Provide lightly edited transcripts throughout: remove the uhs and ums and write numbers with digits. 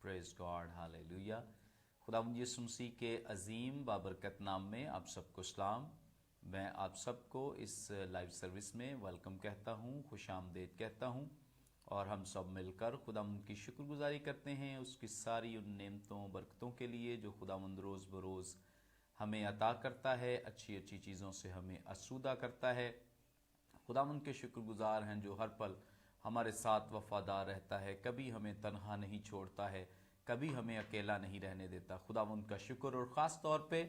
Praise God, hallelujah. खुदावंद यीशु मसीह के अजीम बाबरकत नाम में आप सबको सलाम। मैं आप सबको इस लाइव सर्विस में वेलकम कहता हूँ, खुश आमदीद कहता हूँ। और हम सब मिलकर खुदावंद की शुक्रगुजारी करते हैं उसकी सारी उन नेमतों बरकतों के लिए जो खुदावंद रोज़ बरोज़ हमें अता करता है, अच्छी अच्छी चीज़ों से हमें आसूदा करता है। खुदावंद के शुक्रगुजार हैं जो हर पल हमारे साथ वफादार रहता है, कभी हमें तन्हा नहीं छोड़ता है, कभी हमें अकेला नहीं रहने देता। खुदावंद का शुक्र। और ख़ास तौर पे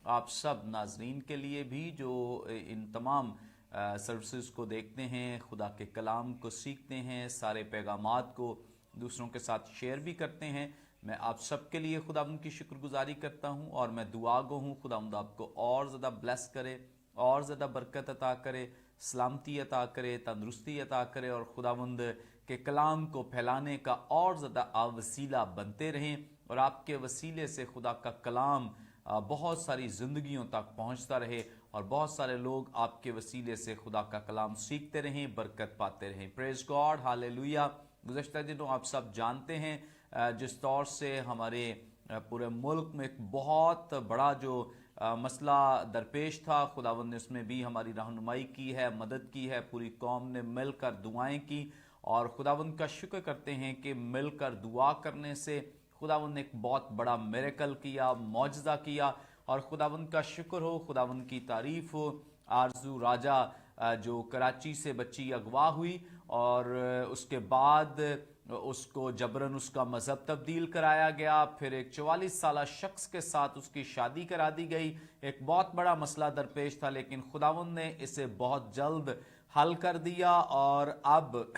आप सब नाजरीन के लिए भी जो इन तमाम सर्विसेज को देखते हैं, खुदा के कलाम को सीखते हैं, सारे पैगामात को दूसरों के साथ शेयर भी करते हैं, मैं आप सब के लिए खुदावंद की शुक्रगुजारी करता हूँ। और मैं दुआ गो हूँ खुदावंद आपको और ज़्यादा ब्लेस करे, और ज़्यादा बरकत अता करे, सलामती अता करे, तंदुरुस्ती अता करे, और खुदावंद के कलाम को फैलाने का और ज़्यादा आप वसीला बनते रहें। और आपके वसीले से खुदा का कलाम बहुत सारी ज़िंदगियों तक पहुँचता रहे, और बहुत सारे लोग आपके वसीले से खुदा का कलाम सीखते रहें, बरकत पाते रहें। Praise God, hallelujah. गुज़श्ता दिनों आप सब जानते हैं जिस तौर से हमारे पूरे मुल्क में एक बहुत बड़ा जो मसला दरपेश था, खुदावंद ने उसमें भी हमारी रहनुमाई की है, मदद की है। पूरी कौम ने मिलकर दुआएं की, और खुदावंद का शुक्र करते हैं कि मिलकर दुआ करने से खुदावंद ने एक बहुत बड़ा मिरेकल किया, मौजज़ा किया। और खुदावंद का शुक्र हो, खुदावंद की तारीफ़ हो। आरजू राजा जो कराची से बच्ची अगवा हुई, और उसके बाद उसको जबरन उसका मज़हब तब्दील कराया गया, फिर एक 44 साला शख्स के साथ उसकी शादी करा दी गई। एक बहुत बड़ा मसला दरपेश था, लेकिन खुदावंद ने इसे बहुत जल्द हल कर दिया। और अब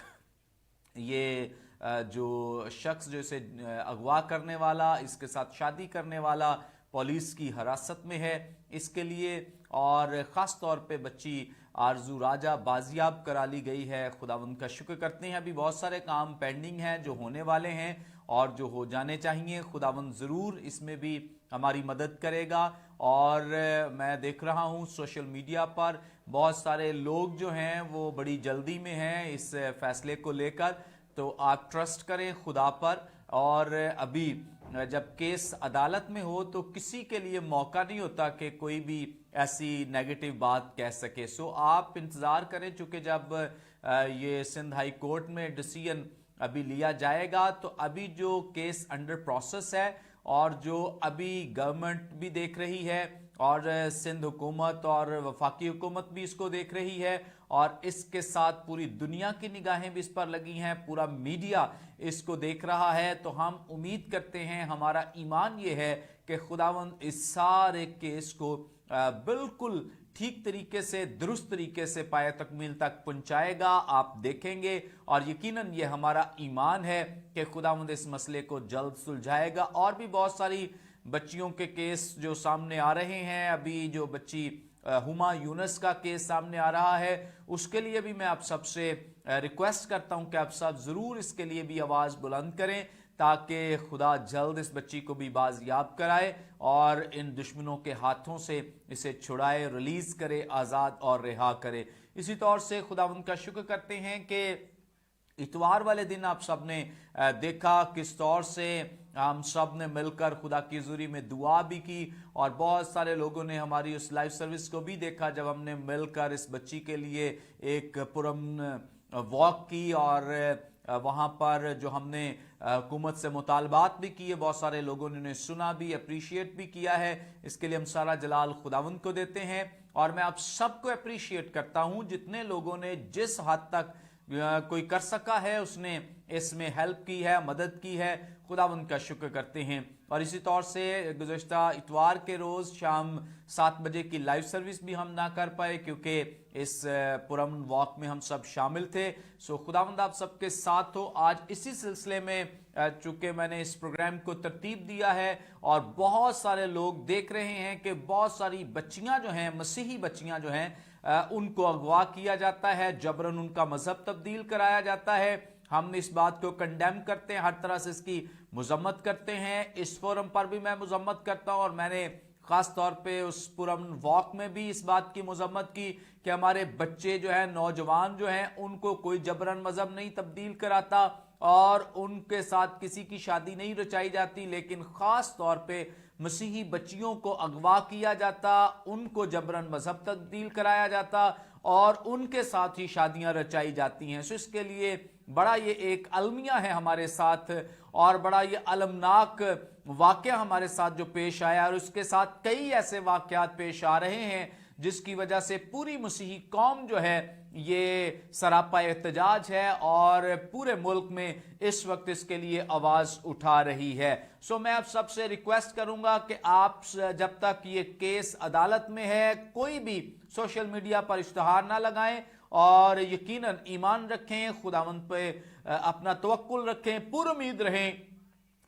ये जो शख्स जो इसे अगवा करने वाला, इसके साथ शादी करने वाला, पुलिस की हिरासत में है इसके लिए। और ख़ास तौर पे बच्ची आरजू राजा बाजियाब करा ली गई है। खुदावंद का शुक्र करते हैं। अभी बहुत सारे काम पेंडिंग हैं जो होने वाले हैं और जो हो जाने चाहिए। खुदावंद ज़रूर इसमें भी हमारी मदद करेगा। और मैं देख रहा हूँ सोशल मीडिया पर बहुत सारे लोग जो हैं वो बड़ी जल्दी में हैं इस फैसले को लेकर। तो आप ट्रस्ट करें खुदा पर। और अभी जब केस अदालत में हो तो किसी के लिए मौका नहीं होता कि कोई भी ऐसी नेगेटिव बात कह सके। सो आप इंतज़ार करें, चूँकि जब ये सिंध हाई कोर्ट में डिसीजन अभी लिया जाएगा, तो अभी जो केस अंडर प्रोसेस है और जो अभी गवर्नमेंट भी देख रही है, और सिंध हुकूमत और वफाकी हुकूमत भी इसको देख रही है, और इसके साथ पूरी दुनिया की निगाहें भी इस पर लगी हैं, पूरा मीडिया इसको देख रहा है। तो हम उम्मीद करते हैं, हमारा ईमान ये है कि खुदावंद इस सारे केस को बिल्कुल ठीक तरीके से, दुरुस्त तरीके से पाए तकमील तक पहुंचाएगा। आप देखेंगे, और यकीनन ये हमारा ईमान है कि खुदावंद इस मसले को जल्द सुलझाएगा। और भी बहुत सारी बच्चियों के केस जो सामने आ रहे हैं, अभी जो बच्ची हुमा यूनस का केस सामने आ रहा है, उसके लिए भी मैं आप सबसे रिक्वेस्ट करता हूं कि आप सब ज़रूर इसके लिए भी आवाज़ बुलंद करें, ताकि खुदा जल्द इस बच्ची को भी बाजियाब कराए और इन दुश्मनों के हाथों से इसे छुड़ाए, रिलीज़ करे, आज़ाद और रिहा करे। इसी तौर से खुदा उनका शुक्र करते हैं कि इतवार वाले दिन आप सब ने देखा किस तौर से हम सब ने मिलकर खुदा की हुज़ूरी में दुआ भी की, और बहुत सारे लोगों ने हमारी उस लाइव सर्विस को भी देखा जब हमने मिलकर इस बच्ची के लिए एक पुरअमन वॉक की। और वहाँ पर जो हमने हुकूमत से मुतालबात भी किए, बहुत सारे लोगों ने सुना भी, अप्रीशिएट भी किया है। इसके लिए हम सारा जलाल खुदावंद को देते हैं। और मैं आप सबको अप्रीशिएट करता हूँ जितने लोगों ने जिस हद तक कोई कर सका है उसने इसमें हेल्प की है, मदद की है। खुदावंद का शुक्र करते हैं। और इसी तौर से गुज़श्ता इतवार के रोज़ शाम 7 बजे की लाइव सर्विस भी हम ना कर पाए, क्योंकि इस पुरअमन वॉक में हम सब शामिल थे। सो खुदावंद आप सबके साथ हो। आज इसी सिलसिले में चूँकि मैंने इस प्रोग्राम को तरतीब दिया है, और बहुत सारे लोग देख रहे हैं कि बहुत सारी बच्चियाँ जो हैं, मसीही बच्चियाँ जो हैं, उनको अगवा किया जाता है, जबरन उनका मजहब तब्दील कराया जाता है। हम इस बात को कंडेम करते हैं, हर तरह से इसकी मजम्मत करते हैं। इस फोरम पर भी मैं मजम्मत करता हूँ, और मैंने ख़ास तौर पे उस पुरअमन वॉक में भी इस बात की मजम्मत की कि हमारे बच्चे जो हैं, नौजवान जो हैं, उनको कोई जबरन मजहब नहीं तब्दील कराता। اور ان کے ساتھ کسی کی شادی نہیں رچائی جاتی، لیکن خاص طور پہ مسیحی بچیوں کو اغوا کیا جاتا، ان کو جبراً مذہب تبدیل کرایا جاتا اور ان کے ساتھ ہی شادیاں رچائی جاتی ہیں۔ سو اس کے لیے بڑا یہ ایک المیہ ہے ہمارے ساتھ، اور بڑا یہ المناک واقعہ ہمارے ساتھ جو پیش آیا، اور اس کے ساتھ کئی ایسے واقعات پیش آ رہے ہیں جس کی وجہ سے پوری مسیحی قوم جو ہے یہ سراپا احتجاج ہے، اور پورے ملک میں اس وقت اس کے لیے آواز اٹھا رہی ہے۔ سو میں آپ سب سے ریکویسٹ کروں گا کہ آپ جب تک یہ کیس عدالت میں ہے کوئی بھی سوشل میڈیا پر اشتہار نہ لگائیں، اور یقیناً ایمان رکھیں، خداوند پہ اپنا توکل رکھیں، پر امید رہیں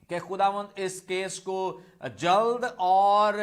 کہ خداوند اس کیس کو جلد اور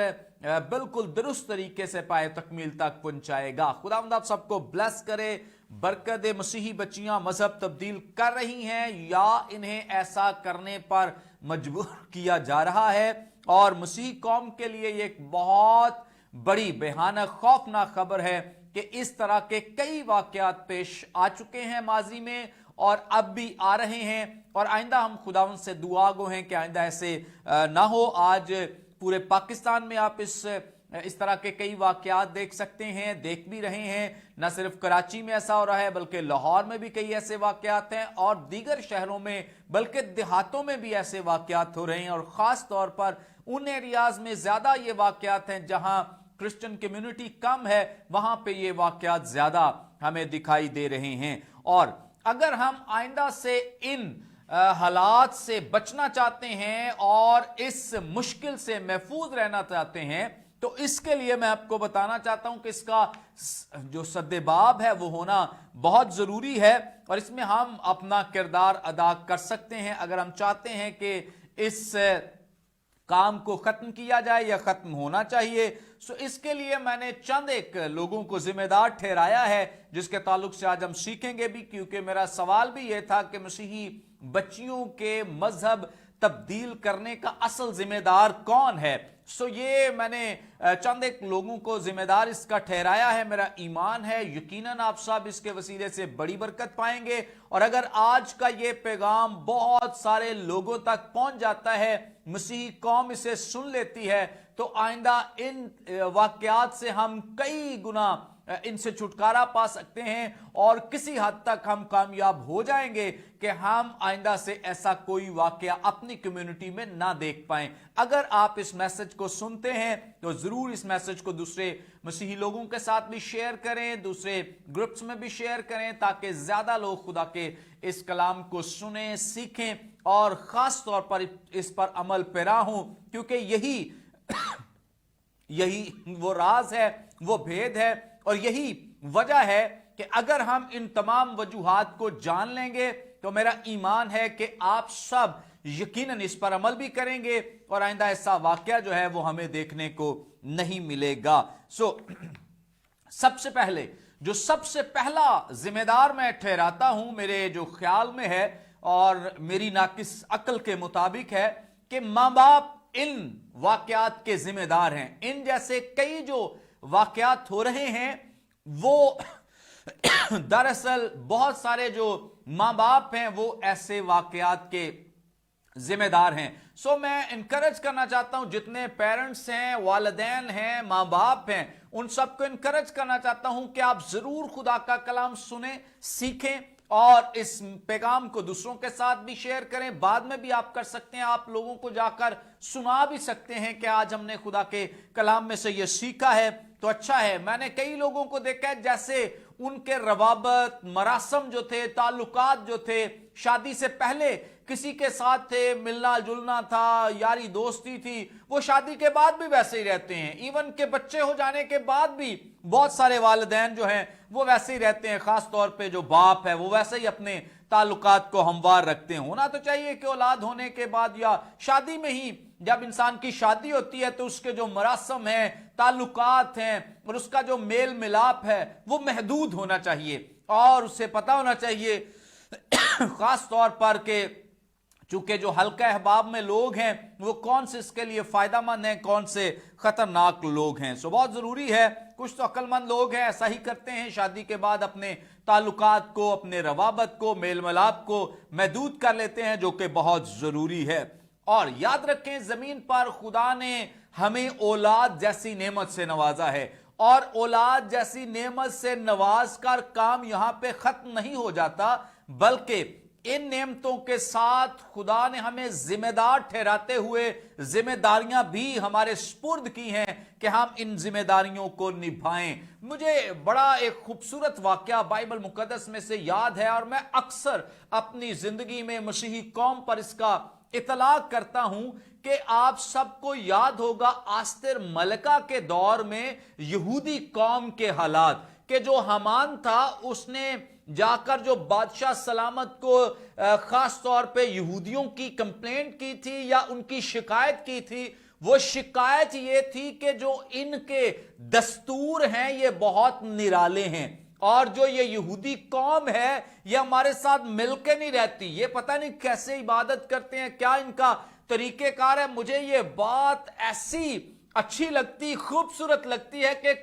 بالکل درست طریقے سے پائے تکمیل تک پہنچائے گا۔ خداوند آپ سب کو بلیس کرے، برکت دے۔ مسیحی بچیاں مذہب تبدیل کر رہی ہیں یا انہیں ایسا کرنے پر مجبور کیا جا رہا ہے، اور مسیحی قوم کے لیے یہ ایک بہت بڑی بھیانک خوفناک خبر ہے کہ اس طرح کے کئی واقعات پیش آ چکے ہیں ماضی میں، اور اب بھی آ رہے ہیں، اور آئندہ ہم خداوند سے دعا گو ہیں کہ آئندہ ایسے نہ ہو۔ آج پورے پاکستان میں آپ اس طرح کے کئی واقعات دیکھ سکتے ہیں، دیکھ بھی رہے ہیں۔ نہ صرف کراچی میں ایسا ہو رہا ہے بلکہ لاہور میں بھی کئی ایسے واقعات ہیں، اور دیگر شہروں میں بلکہ دیہاتوں میں بھی ایسے واقعات ہو رہے ہیں، اور خاص طور پر ان ایریاز میں زیادہ یہ واقعات ہیں جہاں کرسچن کمیونٹی کم ہے، وہاں پہ یہ واقعات زیادہ ہمیں دکھائی دے رہے ہیں۔ اور اگر ہم آئندہ سے ان حالات سے بچنا چاہتے ہیں اور اس مشکل سے محفوظ رہنا چاہتے ہیں، تو اس کے لیے میں آپ کو بتانا چاہتا ہوں کہ اس کا جو سدباب ہے وہ ہونا بہت ضروری ہے، اور اس میں ہم اپنا کردار ادا کر سکتے ہیں اگر ہم چاہتے ہیں کہ اس کام کو ختم کیا جائے یا ختم ہونا چاہیے۔ سو اس کے لیے میں نے چند ایک لوگوں کو ذمہ دار ٹھہرایا ہے جس کے تعلق سے آج ہم سیکھیں گے بھی، کیونکہ میرا سوال بھی یہ تھا کہ مسیحی بچیوں کے مذہب تبدیل کرنے کا اصل ذمہ دار کون ہے۔ سو یہ میں نے چند ایک لوگوں کو ذمہ دار اس کا ٹھہرایا ہے۔ میرا ایمان ہے یقیناً آپ سب اس کے وسیلے سے بڑی برکت پائیں گے، اور اگر آج کا یہ پیغام بہت سارے لوگوں تک پہنچ جاتا ہے، مسیحی قوم اسے سن لیتی ہے، تو آئندہ ان واقعات سے ہم کئی گنا ان سے چھٹکارا پا سکتے ہیں، اور کسی حد تک ہم کامیاب ہو جائیں گے کہ ہم آئندہ سے ایسا کوئی واقعہ اپنی کمیونٹی میں نہ دیکھ پائیں۔ اگر آپ اس میسج کو سنتے ہیں تو ضرور اس میسج کو دوسرے مسیحی لوگوں کے ساتھ بھی شیئر کریں، دوسرے گروپس میں بھی شیئر کریں، تاکہ زیادہ لوگ خدا کے اس کلام کو سنیں، سیکھیں، اور خاص طور پر اس پر عمل پیرا ہوں، کیونکہ یہی وہ راز ہے، وہ بھید ہے، اور یہی وجہ ہے کہ اگر ہم ان تمام وجوہات کو جان لیں گے تو میرا ایمان ہے کہ آپ سب یقیناً اس پر عمل بھی کریں گے، اور آئندہ ایسا واقعہ جو ہے وہ ہمیں دیکھنے کو نہیں ملے گا۔ سب سے پہلا ذمہ دار میں ٹھہراتا ہوں، میرے جو خیال میں ہے اور میری ناقص عقل کے مطابق ہے، کہ ماں باپ ان واقعات کے ذمہ دار ہیں۔ ان جیسے کئی جو واقعات ہو رہے ہیں وہ دراصل بہت سارے جو ماں باپ ہیں وہ ایسے واقعات کے ذمہ دار ہیں۔ سو میں انکریج کرنا چاہتا ہوں، جتنے پیرنٹس ہیں، والدین ہیں، ماں باپ ہیں، ان سب کو انکریج کرنا چاہتا ہوں کہ آپ ضرور خدا کا کلام سنیں، سیکھیں، اور اس پیغام کو دوسروں کے ساتھ بھی شیئر کریں۔ بعد میں بھی آپ کر سکتے ہیں، آپ لوگوں کو جا کر سنا بھی سکتے ہیں کہ آج ہم نے خدا کے کلام میں سے یہ سیکھا ہے، تو اچھا ہے۔ میں نے کئی لوگوں کو دیکھا ہے جیسے ان کے روابط، مراسم جو تھے، تعلقات جو تھے، شادی سے پہلے کسی کے ساتھ تھے، ملنا جلنا تھا، یاری دوستی تھی، وہ شادی کے بعد بھی ویسے ہی رہتے ہیں۔ ایون کہ بچے ہو جانے کے بعد بھی بہت سارے والدین جو ہیں وہ ویسے ہی رہتے ہیں، خاص طور پہ جو باپ ہے وہ ویسے ہی اپنے تعلقات کو ہموار رکھتے ہیں۔ ہونا تو چاہیے کہ اولاد ہونے کے بعد یا شادی میں ہی، جب انسان کی شادی ہوتی ہے تو اس کے جو مراسم ہیں، تعلقات ہیں، اور اس کا جو میل ملاپ ہے وہ محدود ہونا چاہیے، اور اسے پتہ ہونا چاہیے خاص طور پر کہ چونکہ جو حلقہ احباب میں لوگ ہیں وہ کون سے اس کے لیے فائدہ مند ہیں، کون سے خطرناک لوگ ہیں۔ سو بہت ضروری ہے، کچھ تو عقل مند لوگ ہیں ایسا ہی کرتے ہیں، شادی کے بعد اپنے ताल्लुकात को, अपने रवाबत को, मेल मिलाप को महदूद कर लेते हैं, जो कि बहुत जरूरी है। और याद रखें, जमीन पर खुदा ने हमें औलाद जैसी नेमत से नवाजा है, और औलाद जैसी नेमत से नवाज कर काम यहां पे खत्म नहीं हो जाता, बल्कि इन नेमतों के साथ खुदा ने हमें जिम्मेदार ठहराते हुए जिम्मेदारियां भी हमारे स्पुर्द की हैं कि हम इन जिम्मेदारियों को निभाएं। मुझे बड़ा एक खूबसूरत वाकया बाइबल मुकद्दस में से याद है, और मैं अक्सर अपनी जिंदगी में मसीही कौम पर इसका इतलाक करता हूं कि आप सबको याद होगा आस्तर मलका के दौर में यहूदी कौम के हालात, कि जो हामान था उसने जाकर जो बादशाह सलामत को खास तौर पे यहूदियों की कंप्लेंट की थी या उनकी शिकायत की थी। वो शिकायत ये थी कि जो इनके दस्तूर हैं ये बहुत निराले हैं, और जो ये यहूदी कौम है ये हमारे साथ मिलके नहीं रहती, ये पता नहीं कैसे इबादत करते हैं, क्या इनका तरीकेकार है। मुझे ये बात ऐसी अच्छी लगती, खूबसूरत लगती है कि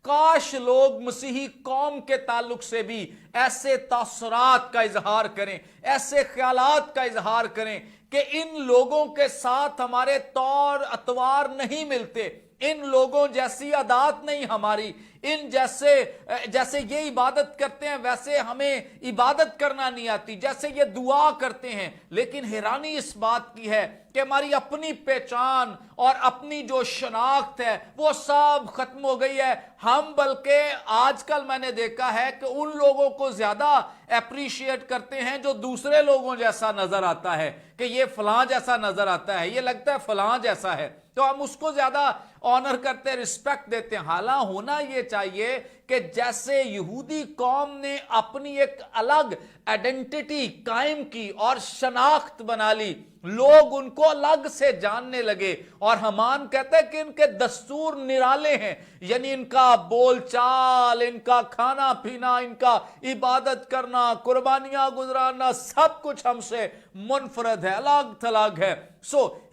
काश लोग मसीही कौम के ताल्लुक से भी ऐसे तासरात का इजहार करें, ऐसे ख्यालात का इजहार करें कि इन लोगों के साथ हमारे तौर अतवार नहीं मिलते, इन लोगों जैसी आदत नहीं हमारी, इन जैसे ये इबादत करते हैं वैसे हमें इबादत करना नहीं आती, जैसे ये दुआ करते हैं। लेकिन हैरानी इस बात की है कि हमारी अपनी पहचान और अपनी जो शनाख्त है वो सब खत्म हो गई है। हम बल्कि आजकल मैंने देखा है कि उन लोगों को ज्यादा अप्रिशिएट करते हैं जो दूसरे लोगों जैसा नजर आता है, कि ये फलां जैसा नजर आता है, ये लगता है फलां जैसा है, तो हम उसको ज्यादा ऑनर करते, रिस्पेक्ट देते हैं। हालांकि होना ये चाहिए कि जैसे यहूदी कौम ने अपनी एक अलग आइडेंटिटी कायम की और शनाख्त बना ली, लोग उनको अलग से जानने लगे, और हमान कहते हैं कि इनके दस्तूर निराले हैं, यानी इनका बोलचाल, इनका खाना पीना, इनका इबादत करना, कुर्बानियां गुजराना, सब कुछ हमसे मुनफरद है, अलग थलग है।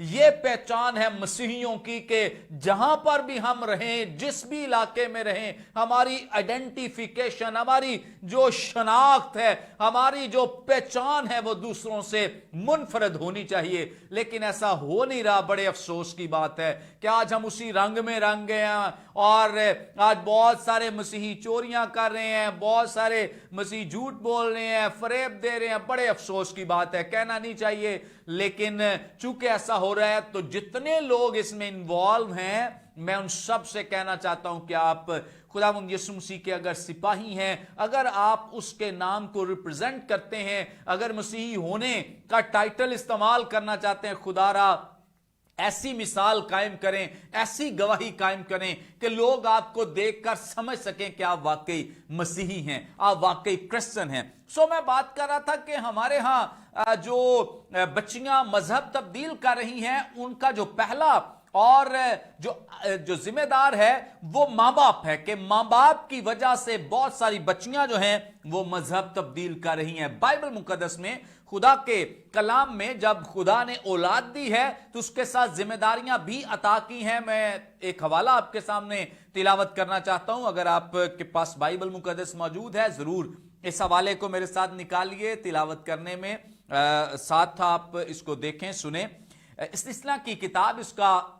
ये पहचान है मसीहियों की कि जहां पर भी हम रहें, जिस भी इलाके में रहें, हमारी आइडेंटिफिकेशन, हमारी जो शनाख्त है, हमारी जो पहचान है वो दूसरों से मुनफरद होनी चाहिए। लेकिन ऐसा हो नहीं रहा। बड़े अफसोस की बात है कि आज हम उसी रंग में रंग गए हैं, और आज बहुत सारे मसीही चोरियां कर रहे हैं, बहुत सारे मसीही झूठ बोल रहे हैं, फरेब दे रहे हैं। बड़े अफसोस की बात है, कहना नहीं चाहिए, लेकिन चूंकि ऐसा हो रहा है तो जितने लोग इसमें इन्वॉल्व हैं, मैं उन सब से कहना चाहता हूं कि आप खुदावंद यीशु मसीह के अगर सिपाही हैं, अगर आप उसके नाम को रिप्रेजेंट करते हैं, अगर मसीही होने का टाइटल इस्तेमाल करना चाहते हैं, खुदारा ऐसी मिसाल कायम करें, ऐसी गवाही कायम करें कि लोग आपको देखकर समझ सकें कि आप वाकई मसीही हैं, आप वाकई क्रिश्चियन हैं। मैं बात कर रहा था कि हमारे यहाँ जो बच्चियां मजहब तब्दील कर रही हैं, उनका जो पहला और जो जिम्मेदार है वो माँ बाप है, कि माँ बाप की वजह से बहुत सारी बच्चियां जो हैं वो मजहब तब्दील कर रही हैं। बाइबल मुकद्दस में, खुदा के कलाम में, जब खुदा ने औलाद दी है तो उसके साथ जिम्मेदारियां भी अता की हैं। मैं एक हवाला आपके सामने तिलावत करना चाहता हूं, अगर आपके पास बाइबल मुकद्दस मौजूद है जरूर इस हवाले को मेरे साथ निकालिए। तिलावत करने में साथ आप इसको देखें, सुने। इस्तिस्ना की किताब, इसका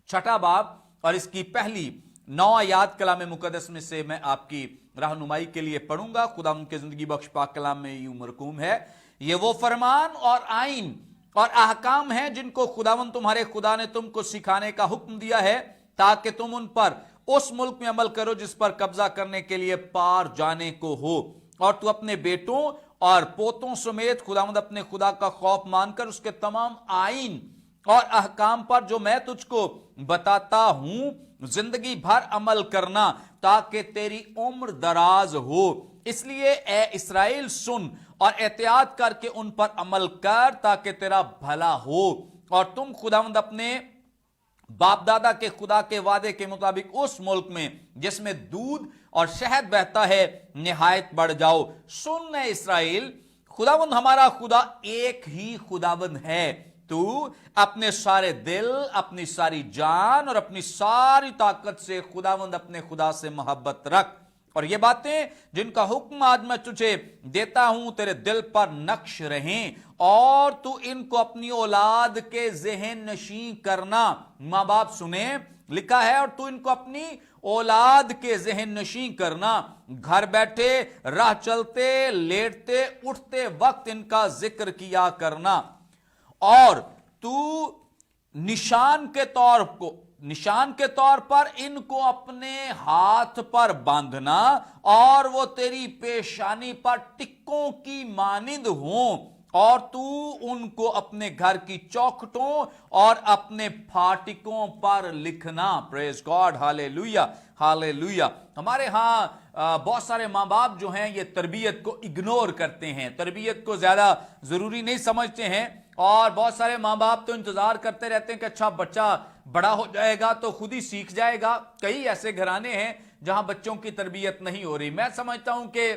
6वां बाब और इसकी पहली 9 आयात कलाम मुकद्दस में से मैं आपकी रहनुमाई के लिए पढ़ूंगा। खुदा उनके जिंदगी बख्श पाक कलाम में यूं मरकूम है, ये वो फरमान और आइन और अहकाम हैं जिनको खुदावंद तुम्हारे खुदा ने तुमको सिखाने का हुक्म दिया है, ताकि तुम उन पर उस मुल्क में अमल करो जिस पर कब्जा करने के लिए पार जाने को हो, और तू अपने बेटों और पोतों समेत खुदावंद अपने खुदा का खौफ मानकर उसके तमाम आइन और अहकाम पर जो मैं तुझको बताता हूं जिंदगी भर अमल करना, ताकि तेरी उम्र दराज हो। इसलिए ए इस्राएल सुन और एहतियात करके उन पर अमल कर, ताकि तेरा भला हो और तुम खुदावंद अपने बाप दादा के खुदा के वादे के मुताबिक उस मुल्क में जिसमें दूध और शहद बहता है निहायत बढ़ जाओ। सुन ए इस्राएल, खुदावंद हमारा खुदा एक ही खुदावंद है। तू अपने सारे दिल, अपनी सारी जान और अपनी सारी ताकत से खुदावंद अपने खुदा से मोहब्बत रख। और ये बातें जिनका हुक्म आज मैं तुझे देता हूं तेरे दिल पर नक्श रहें और तू इनको अपनी औलाद के ज़हन नशीं करना। माँ बाप सुने, लिखा है, और तू इनको अपनी औलाद के ज़हन नशीं करना। घर बैठे, राह चलते, लेटते उठते वक्त इनका जिक्र किया करना। और तू निशान के तौर पर इनको अपने हाथ पर बांधना और वो तेरी पेशानी पर टिक्कों की मानिंद हों, और तू उनको अपने घर की चौखटों और अपने फाटकों पर लिखना। Praise God, hallelujah hallelujah. हमारे यहाँ बहुत सारे माँ बाप जो हैं ये तरबियत को इग्नोर करते हैं, तरबियत को ज्यादा जरूरी नहीं समझते हैं, और बहुत सारे माँ बाप तो इंतजार करते रहते हैं कि अच्छा बच्चा बड़ा हो जाएगा तो खुद ही सीख जाएगा। कई ऐसे घराने हैं जहां बच्चों की तरबियत नहीं हो रही। मैं समझता हूं कि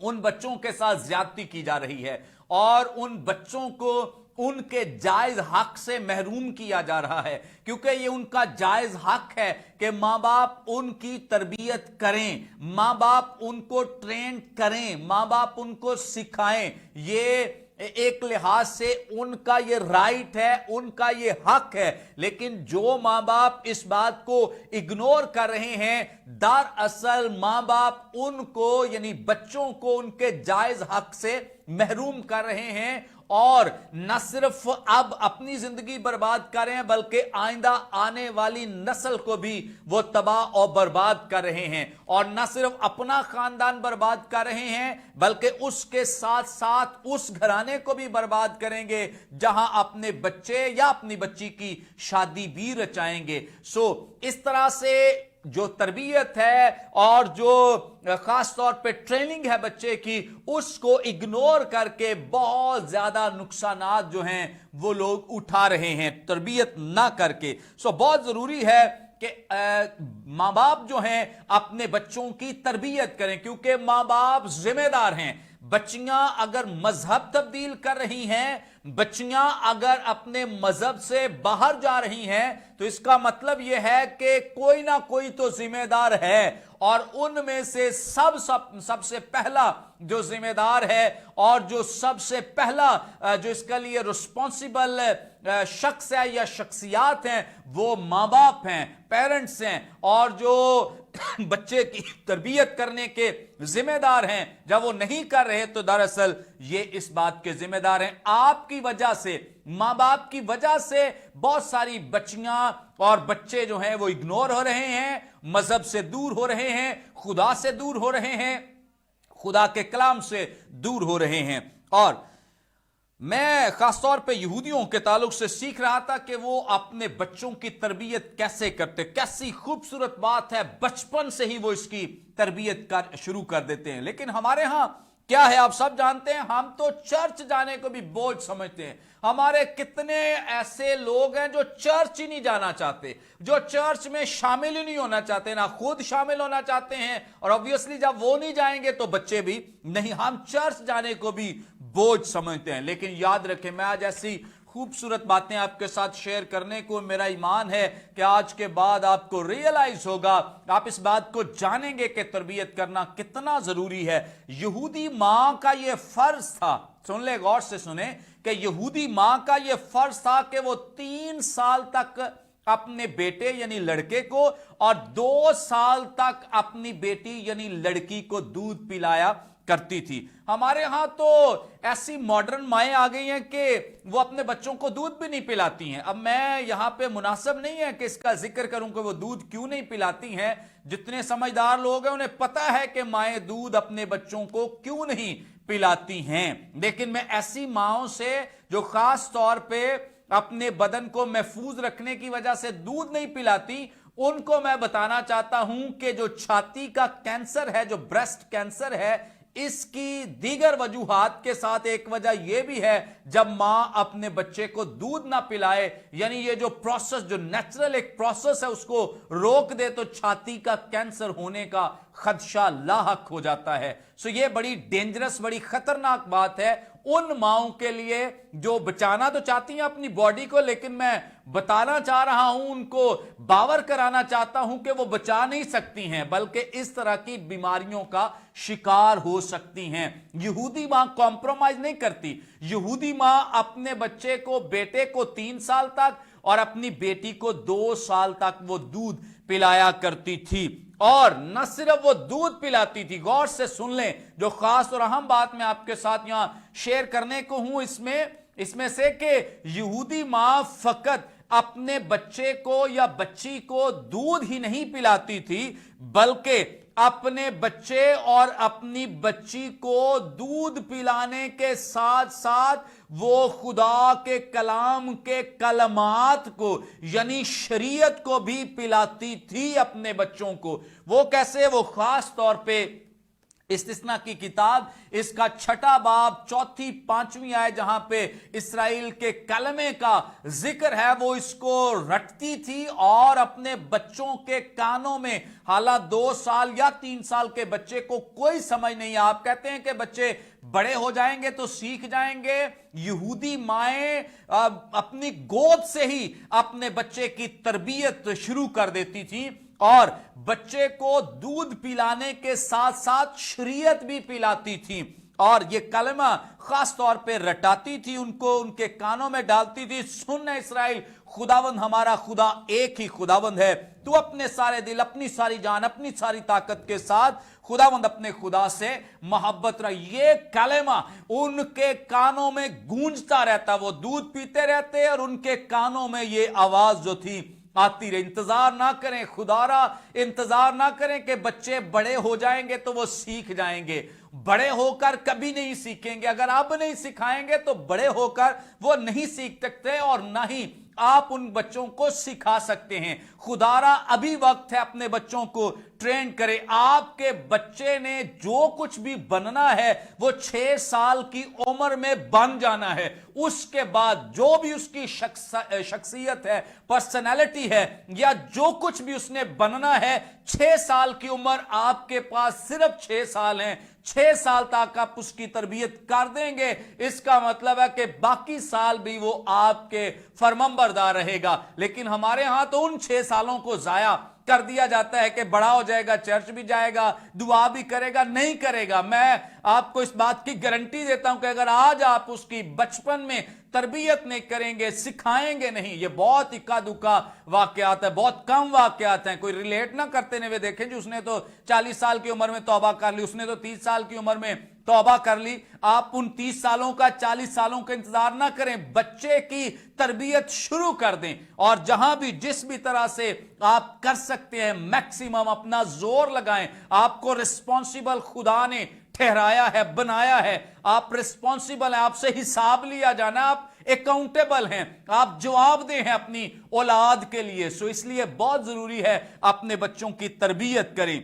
उन बच्चों के साथ ज्यादती की जा रही है और उन बच्चों को उनके जायज हक से महरूम किया जा रहा है, क्योंकि ये उनका जायज हक है कि माँ बाप उनकी तरबियत करें, माँ बाप उनको ट्रेन करें, माँ बाप उनको सिखाएं। ये एक लिहाज से उनका ये राइट है, उनका ये हक है। लेकिन जो माँ बाप इस बात को इग्नोर कर रहे हैं, दरअसल माँ बाप उनको यानी बच्चों को उनके जायज हक से महरूम कर रहे हैं, और न सिर्फ अब अपनी जिंदगी बर्बाद कर रहे हैं बल्कि आइंदा आने वाली नस्ल को भी वो तबाह और बर्बाद कर रहे हैं। और न सिर्फ अपना खानदान बर्बाद कर रहे हैं बल्कि उसके साथ साथ उस घराने को भी बर्बाद करेंगे जहां अपने बच्चे या अपनी बच्ची की शादी भी रचाएंगे। इस तरह से जो तरबियत है और जो खास तौर पे ट्रेनिंग है बच्चे की, उसको इग्नोर करके बहुत ज्यादा नुकसानात जो हैं वो लोग उठा रहे हैं तरबियत ना करके। बहुत जरूरी है कि माँ बाप जो हैं अपने बच्चों की तरबियत करें, क्योंकि माँ बाप जिम्मेदार हैं। बच्चियां अगर मजहब तब्दील कर रही हैं, बच्चियां अगर अपने मजहब से बाहर जा रही हैं, तो इसका मतलब यह है कि कोई ना कोई तो जिम्मेदार है, और उनमें से सबसे पहला जो जिम्मेदार है और जो सबसे पहला जो इसका लिए रिस्पॉन्सिबल शख्स है या शख्सियात हैं वो माँ बाप हैं, पेरेंट्स हैं, और जो बच्चे की तरबियत करने के जिम्मेदार हैं, जब वो नहीं कर रहे तो दरअसल ये इस बात के जिम्मेदार हैं। आपकी वजह से, माँ बाप की वजह से बहुत सारी बच्चियां और बच्चे जो हैं वो इग्नोर हो रहे हैं, मजहब से दूर हो रहे हैं, खुदा से दूर हो रहे हैं, खुदा के कलाम से दूर हो रहे हैं। और मैं खासतौर पे यहूदियों के ताल्लुक से सीख रहा था कि वो अपने बच्चों की तरबियत कैसे करते। कैसी खूबसूरत बात है, बचपन से ही वो इसकी तरबियत शुरू कर देते हैं। लेकिन हमारे यहां क्या है आप सब जानते हैं, हम तो चर्च जाने को भी बोझ समझते हैं। हमारे कितने ऐसे लोग हैं जो चर्च ही नहीं जाना चाहते, जो चर्च में शामिल ही नहीं होना चाहते, ना खुद शामिल होना चाहते हैं, और ऑब्वियसली जब वो नहीं जाएंगे तो बच्चे भी नहीं। हम चर्च जाने को भी बोझ समझते हैं। लेकिन याद रखें, मैं आज ऐसी खूबसूरत बातें आपके साथ शेयर करने को, मेरा ईमान है कि आज के बाद आपको रियलाइज होगा, आप इस बात को जानेंगे कि तरबियत करना कितना जरूरी है। यहूदी मां का यह फर्ज था, सुन ले, गौर से सुने, कि यहूदी मां का यह फर्ज था कि वो 3 साल तक अपने बेटे यानी लड़के को और 2 साल तक अपनी बेटी यानी लड़की को दूध पिलाया करती थी। हमारे यहां तो ऐसी मॉडर्न माएं आ गई हैं कि वो अपने बच्चों को दूध भी नहीं पिलाती हैं। अब मैं यहां पे मुनासिब नहीं है कि इसका जिक्र करूं कि वो दूध क्यों नहीं पिलाती हैं। जितने समझदार लोग हैं उन्हें पता है कि माएं दूध अपने बच्चों को क्यों नहीं पिलाती हैं। लेकिन मैं ऐसी माओं से जो खास तौर पे अपने बदन को महफूज रखने की वजह से दूध नहीं पिलाती, उनको मैं बताना चाहता हूं कि जो छाती का कैंसर है, जो ब्रेस्ट कैंसर है, इसकी दीगर वजूहात के साथ एक वजह यह भी है, जब मां अपने बच्चे को दूध ना पिलाए, यानी ये जो प्रोसेस, जो नेचुरल एक प्रोसेस है, उसको रोक दे, तो छाती का कैंसर होने का खदशा लाहक हो जाता है। सो ये बड़ी डेंजरस, बड़ी खतरनाक बात है उन माओं के लिए जो बचाना तो चाहती हैं अपनी बॉडी को, लेकिन मैं बताना चाह रहा हूं, उनको बावर कराना चाहता हूं कि वो बचा नहीं सकती हैं, बल्कि इस तरह की बीमारियों का शिकार हो सकती हैं। यहूदी मां कॉम्प्रोमाइज नहीं करती। यहूदी मां अपने बच्चे को, बेटे को 3 साल तक और अपनी बेटी को 2 साल तक वो दूध पिलाया करती थी। और न सिर्फ वो दूध पिलाती थी, गौर से सुन लें, जो खास और अहम बात मैं आपके साथ यहां शेयर करने को हूं इसमें से कि यहूदी मां फकत अपने बच्चे को या बच्ची को दूध ही नहीं पिलाती थी, बल्कि अपने बच्चे और अपनी बच्ची को दूध पिलाने के साथ साथ वो खुदा के कलाम के कलमात को यानी शरीयत को भी पिलाती थी अपने बच्चों को। वो कैसे? वो खास तौर पे इस्तिस्ना की किताब, इसका 6 बाब 4, 5वीं आयत, जहां पे इस्राएल के कलमे का जिक्र है, वो इसको रटती थी और अपने बच्चों के कानों में, हालांकि 2 साल या 3 साल के बच्चे को कोई समझ नहीं है, आप कहते हैं कि बच्चे बड़े हो जाएंगे तो सीख जाएंगे, यहूदी माएं अपनी गोद से ही अपने बच्चे की तरबियत शुरू कर देती थी और बच्चे को दूध पिलाने के साथ साथ शरीयत भी पिलाती थी। और ये कलमा खास तौर पे रटाती थी, उनको उनके कानों में डालती थी, सुन इस्राएल, खुदावंद हमारा खुदा एक ही खुदावंद है, तू अपने सारे दिल, अपनी सारी जान, अपनी सारी ताकत के साथ खुदावंद अपने खुदा से मोहब्बत रह। ये कलमा उनके कानों में गूंजता रहता, वो दूध पीते रहते और उनके कानों में ये आवाज जो थी आती रहे। इंतजार ना करें खुदारा, इंतजार ना करें कि बच्चे बड़े हो जाएंगे तो वो सीख जाएंगे, बड़े होकर कभी नहीं सीखेंगे। अगर आप नहीं सिखाएंगे तो बड़े होकर वो नहीं सीख सकते और ना ही आप उन बच्चों को सिखा सकते हैं। खुदारा अभी वक्त है अपने बच्चों को ट्रेन करें। आपके बच्चे ने जो कुछ भी बनना है वो 6 साल की उम्र में बन जाना है। उसके बाद जो भी उसकी शख्सियत है, पर्सनैलिटी है, या जो कुछ भी उसने बनना है, 6 साल की उम्र आपके पास सिर्फ 6 साल हैं, 6 साल तक आप उसकी तरबियत कर देंगे, इसका मतलब है कि बाकी साल भी वो आपके फरमाबरदार रहेगा। लेकिन हमारे यहां तो उन 6 सालों को जाया कर दिया जाता है कि बड़ा हो जाएगा, चर्च भी जाएगा, दुआ भी करेगा, नहीं करेगा। मैं आपको इस बात की गारंटी देता हूं कि अगर आज आप उसकी बचपन में तरबियत नहीं करेंगे, सिखाएंगे नहीं, ये बहुत इक्का दुक्का वाकयात है, बहुत कम वाकयात हैं, कोई रिलेट ना करते हुए देखें जी उसने तो 40 साल की उम्र में तौबा कर ली, उसने तो 30 साल की उम्र में तौबा कर ली। आप उन 30 सालों का, 40 सालों का इंतजार ना करें, बच्चे की तरबियत शुरू कर दें और जहां भी जिस भी तरह से आप कर सकते हैं मैक्सिमम अपना जोर लगाएं। आपको रिस्पॉन्सिबल खुदा ने ठहराया है, बनाया है, आप रिस्पॉन्सिबल हैं, आपसे हिसाब लिया जाना, आप अकाउंटेबल हैं, आप जवाबदेह हैं अपनी औलाद के लिए। सो इसलिए बहुत जरूरी है अपने बच्चों की तरबियत करें।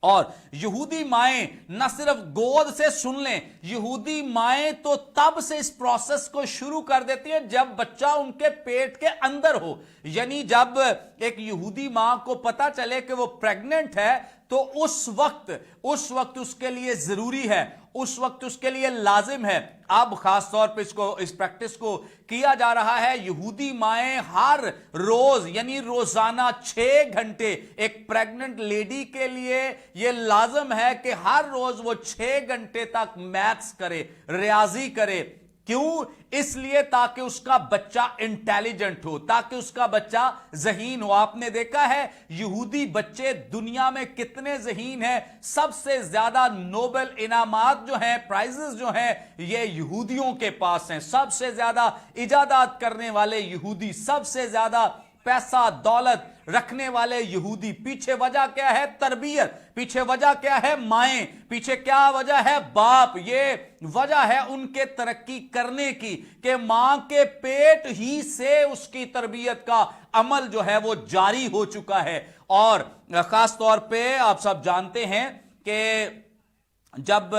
और यहूदी माएं न सिर्फ गोद से सुन लें, यहूदी माएं तो तब से इस प्रोसेस को शुरू कर देती हैं जब बच्चा उनके पेट के अंदर हो। यानी जब एक यहूदी मां को पता चले कि वो प्रेग्नेंट है तो उस वक्त उसके लिए जरूरी है, उस वक्त उसके लिए लाजिम है। अब खास तौर पे इस प्रैक्टिस को किया जा रहा है। यहूदी माएं हर रोज यानी रोजाना 6 घंटे, एक प्रेग्नेंट लेडी के लिए यह लाजिम है कि हर रोज वो 6 घंटे तक मैथ्स करे, रियाजी करे। क्यों? इसलिए ताकि उसका बच्चा इंटेलिजेंट हो, ताकि उसका बच्चा ज़हीन हो। आपने देखा है यहूदी बच्चे दुनिया में कितने ज़हीन हैं। सबसे ज्यादा नोबेल इनामात जो हैं, प्राइजेस जो हैं, ये यहूदियों के पास हैं। सबसे ज्यादा इजादात करने वाले यहूदी, सबसे ज्यादा पैसा दौलत रखने वाले यहूदी। पीछे वजह क्या है? तरबियत। पीछे वजह क्या है? माएं। पीछे क्या वजह है? बाप। ये वजह है उनके तरक्की करने की कि मां के पेट ही से उसकी तरबियत का अमल जो है वो जारी हो चुका है। और खास तौर पे आप सब जानते हैं कि जब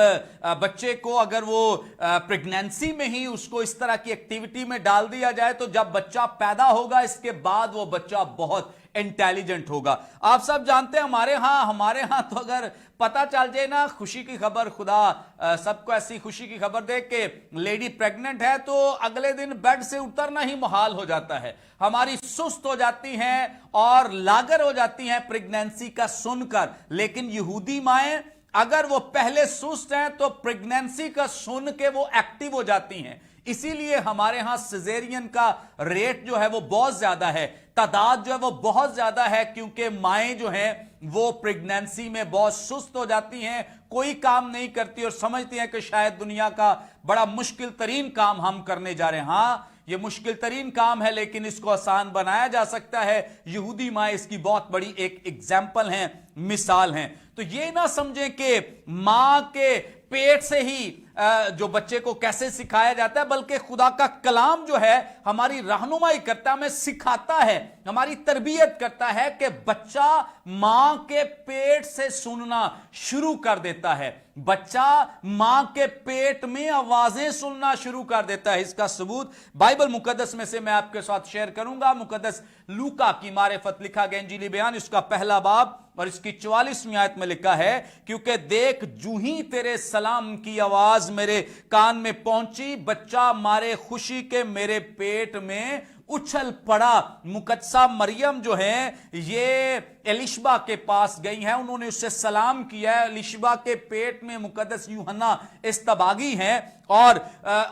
बच्चे को अगर वो प्रेगनेंसी में ही उसको इस तरह की एक्टिविटी में डाल दिया जाए तो जब बच्चा पैदा होगा इसके बाद वो बच्चा बहुत इंटेलिजेंट होगा। आप सब जानते हैं हमारे यहां तो अगर पता चल जाए ना खुशी की खबर, खुदा सबको ऐसी खुशी की खबर दे के लेडी प्रेग्नेंट है, तो अगले दिन बेड से उतरना ही मुहाल हो जाता है। हमारी सुस्त हो जाती हैं और लागर हो जाती हैं प्रेगनेंसी का सुनकर। लेकिन यहूदी माएं अगर वो पहले सुस्त हैं तो प्रेगनेंसी का सुन के वो एक्टिव हो जाती हैं। इसीलिए हमारे यहां सिजेरियन का रेट जो है वो बहुत ज्यादा है, तादाद जो है वो बहुत ज्यादा है, क्योंकि माएं जो हैं वो प्रेगनेंसी में बहुत सुस्त हो जाती हैं, कोई काम नहीं करती और समझती हैं कि शायद दुनिया का बड़ा मुश्किल तरीन काम हम करने जा रहे हैं। हां, ये मुश्किल तरीन काम है लेकिन इसको आसान बनाया जा सकता है। यहूदी माँ इसकी बहुत बड़ी एक एग्जाम्पल हैं, मिसाल हैं। तो ये ना समझें कि मां के पेट से ही जो बच्चे को कैसे सिखाया जाता है, बल्कि खुदा का कलाम जो है हमारी रहनुमाई करता है, हमें सिखाता है, हमारी तरबियत करता है कि बच्चा मां के पेट से सुनना शुरू कर देता है। बच्चा मां के पेट में आवाजें सुनना शुरू कर देता है। इसका सबूत बाइबल मुकद्दस में से मैं आपके साथ शेयर करूंगा। मुकद्दस लूका की मारिफत लिखा गया इंजीली बयान, इसका पहला बाब और इसकी 44वीं आयत में लिखा है, क्योंकि देख जूं ही तेरे सलाम की आवाज मेरे कान में पहुंची, बच्चा मारे खुशी के मेरे पेट में उछल पड़ा। मुकद्दसा मरियम जो है ये एलिशबा के पास गई हैं, उन्होंने उससे सलाम किया है। एलिशबा के पेट में मुकद्दस यूहन्ना इस्तबागी हैं और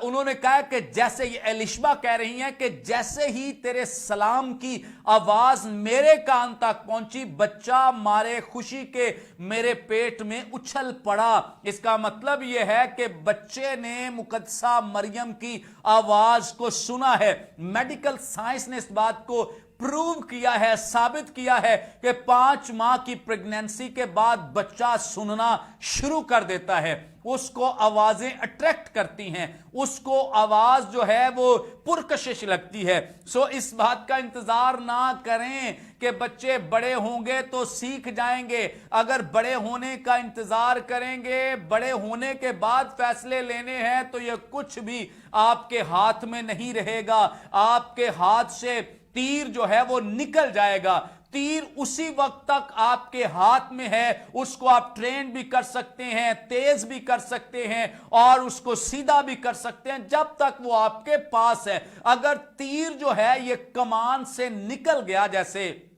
उन्होंने कहा कि जैसे ये एलिशबा कह रही हैं कि जैसे ही तेरे सलाम की आवाज मेरे कान तक पहुंची, बच्चा मारे खुशी के मेरे पेट में उछल पड़ा। इसका मतलब यह है कि बच्चे ने मुकद्दसा मरियम की आवाज को सुना है। मेडिकल साइंस ने इस बात को प्रूव किया है, साबित किया है कि 5 माह की प्रेगनेंसी के बाद बच्चा सुनना शुरू कर देता है। उसको आवाजें अट्रैक्ट करती हैं, उसको आवाज जो है वो पुरकशिश लगती है। सो इस बात का इंतजार ना करें कि बच्चे बड़े होंगे तो सीख जाएंगे। अगर बड़े होने का इंतजार करेंगे, बड़े होने के बाद फैसले लेने हैं, तो ये कुछ भी आपके हाथ में नहीं रहेगा। आपके हाथ से तीर जो है वो निकल जाएगा। तीर उसी वक्त तक आपके हाथ में है, उसको आप ट्रेन भी कर सकते हैं, तेज भी कर सकते हैं और उसको सीधा भी कर सकते हैं जब तक वो आपके पास है। अगर तीर जो है ये कमान से निकल गया, जैसे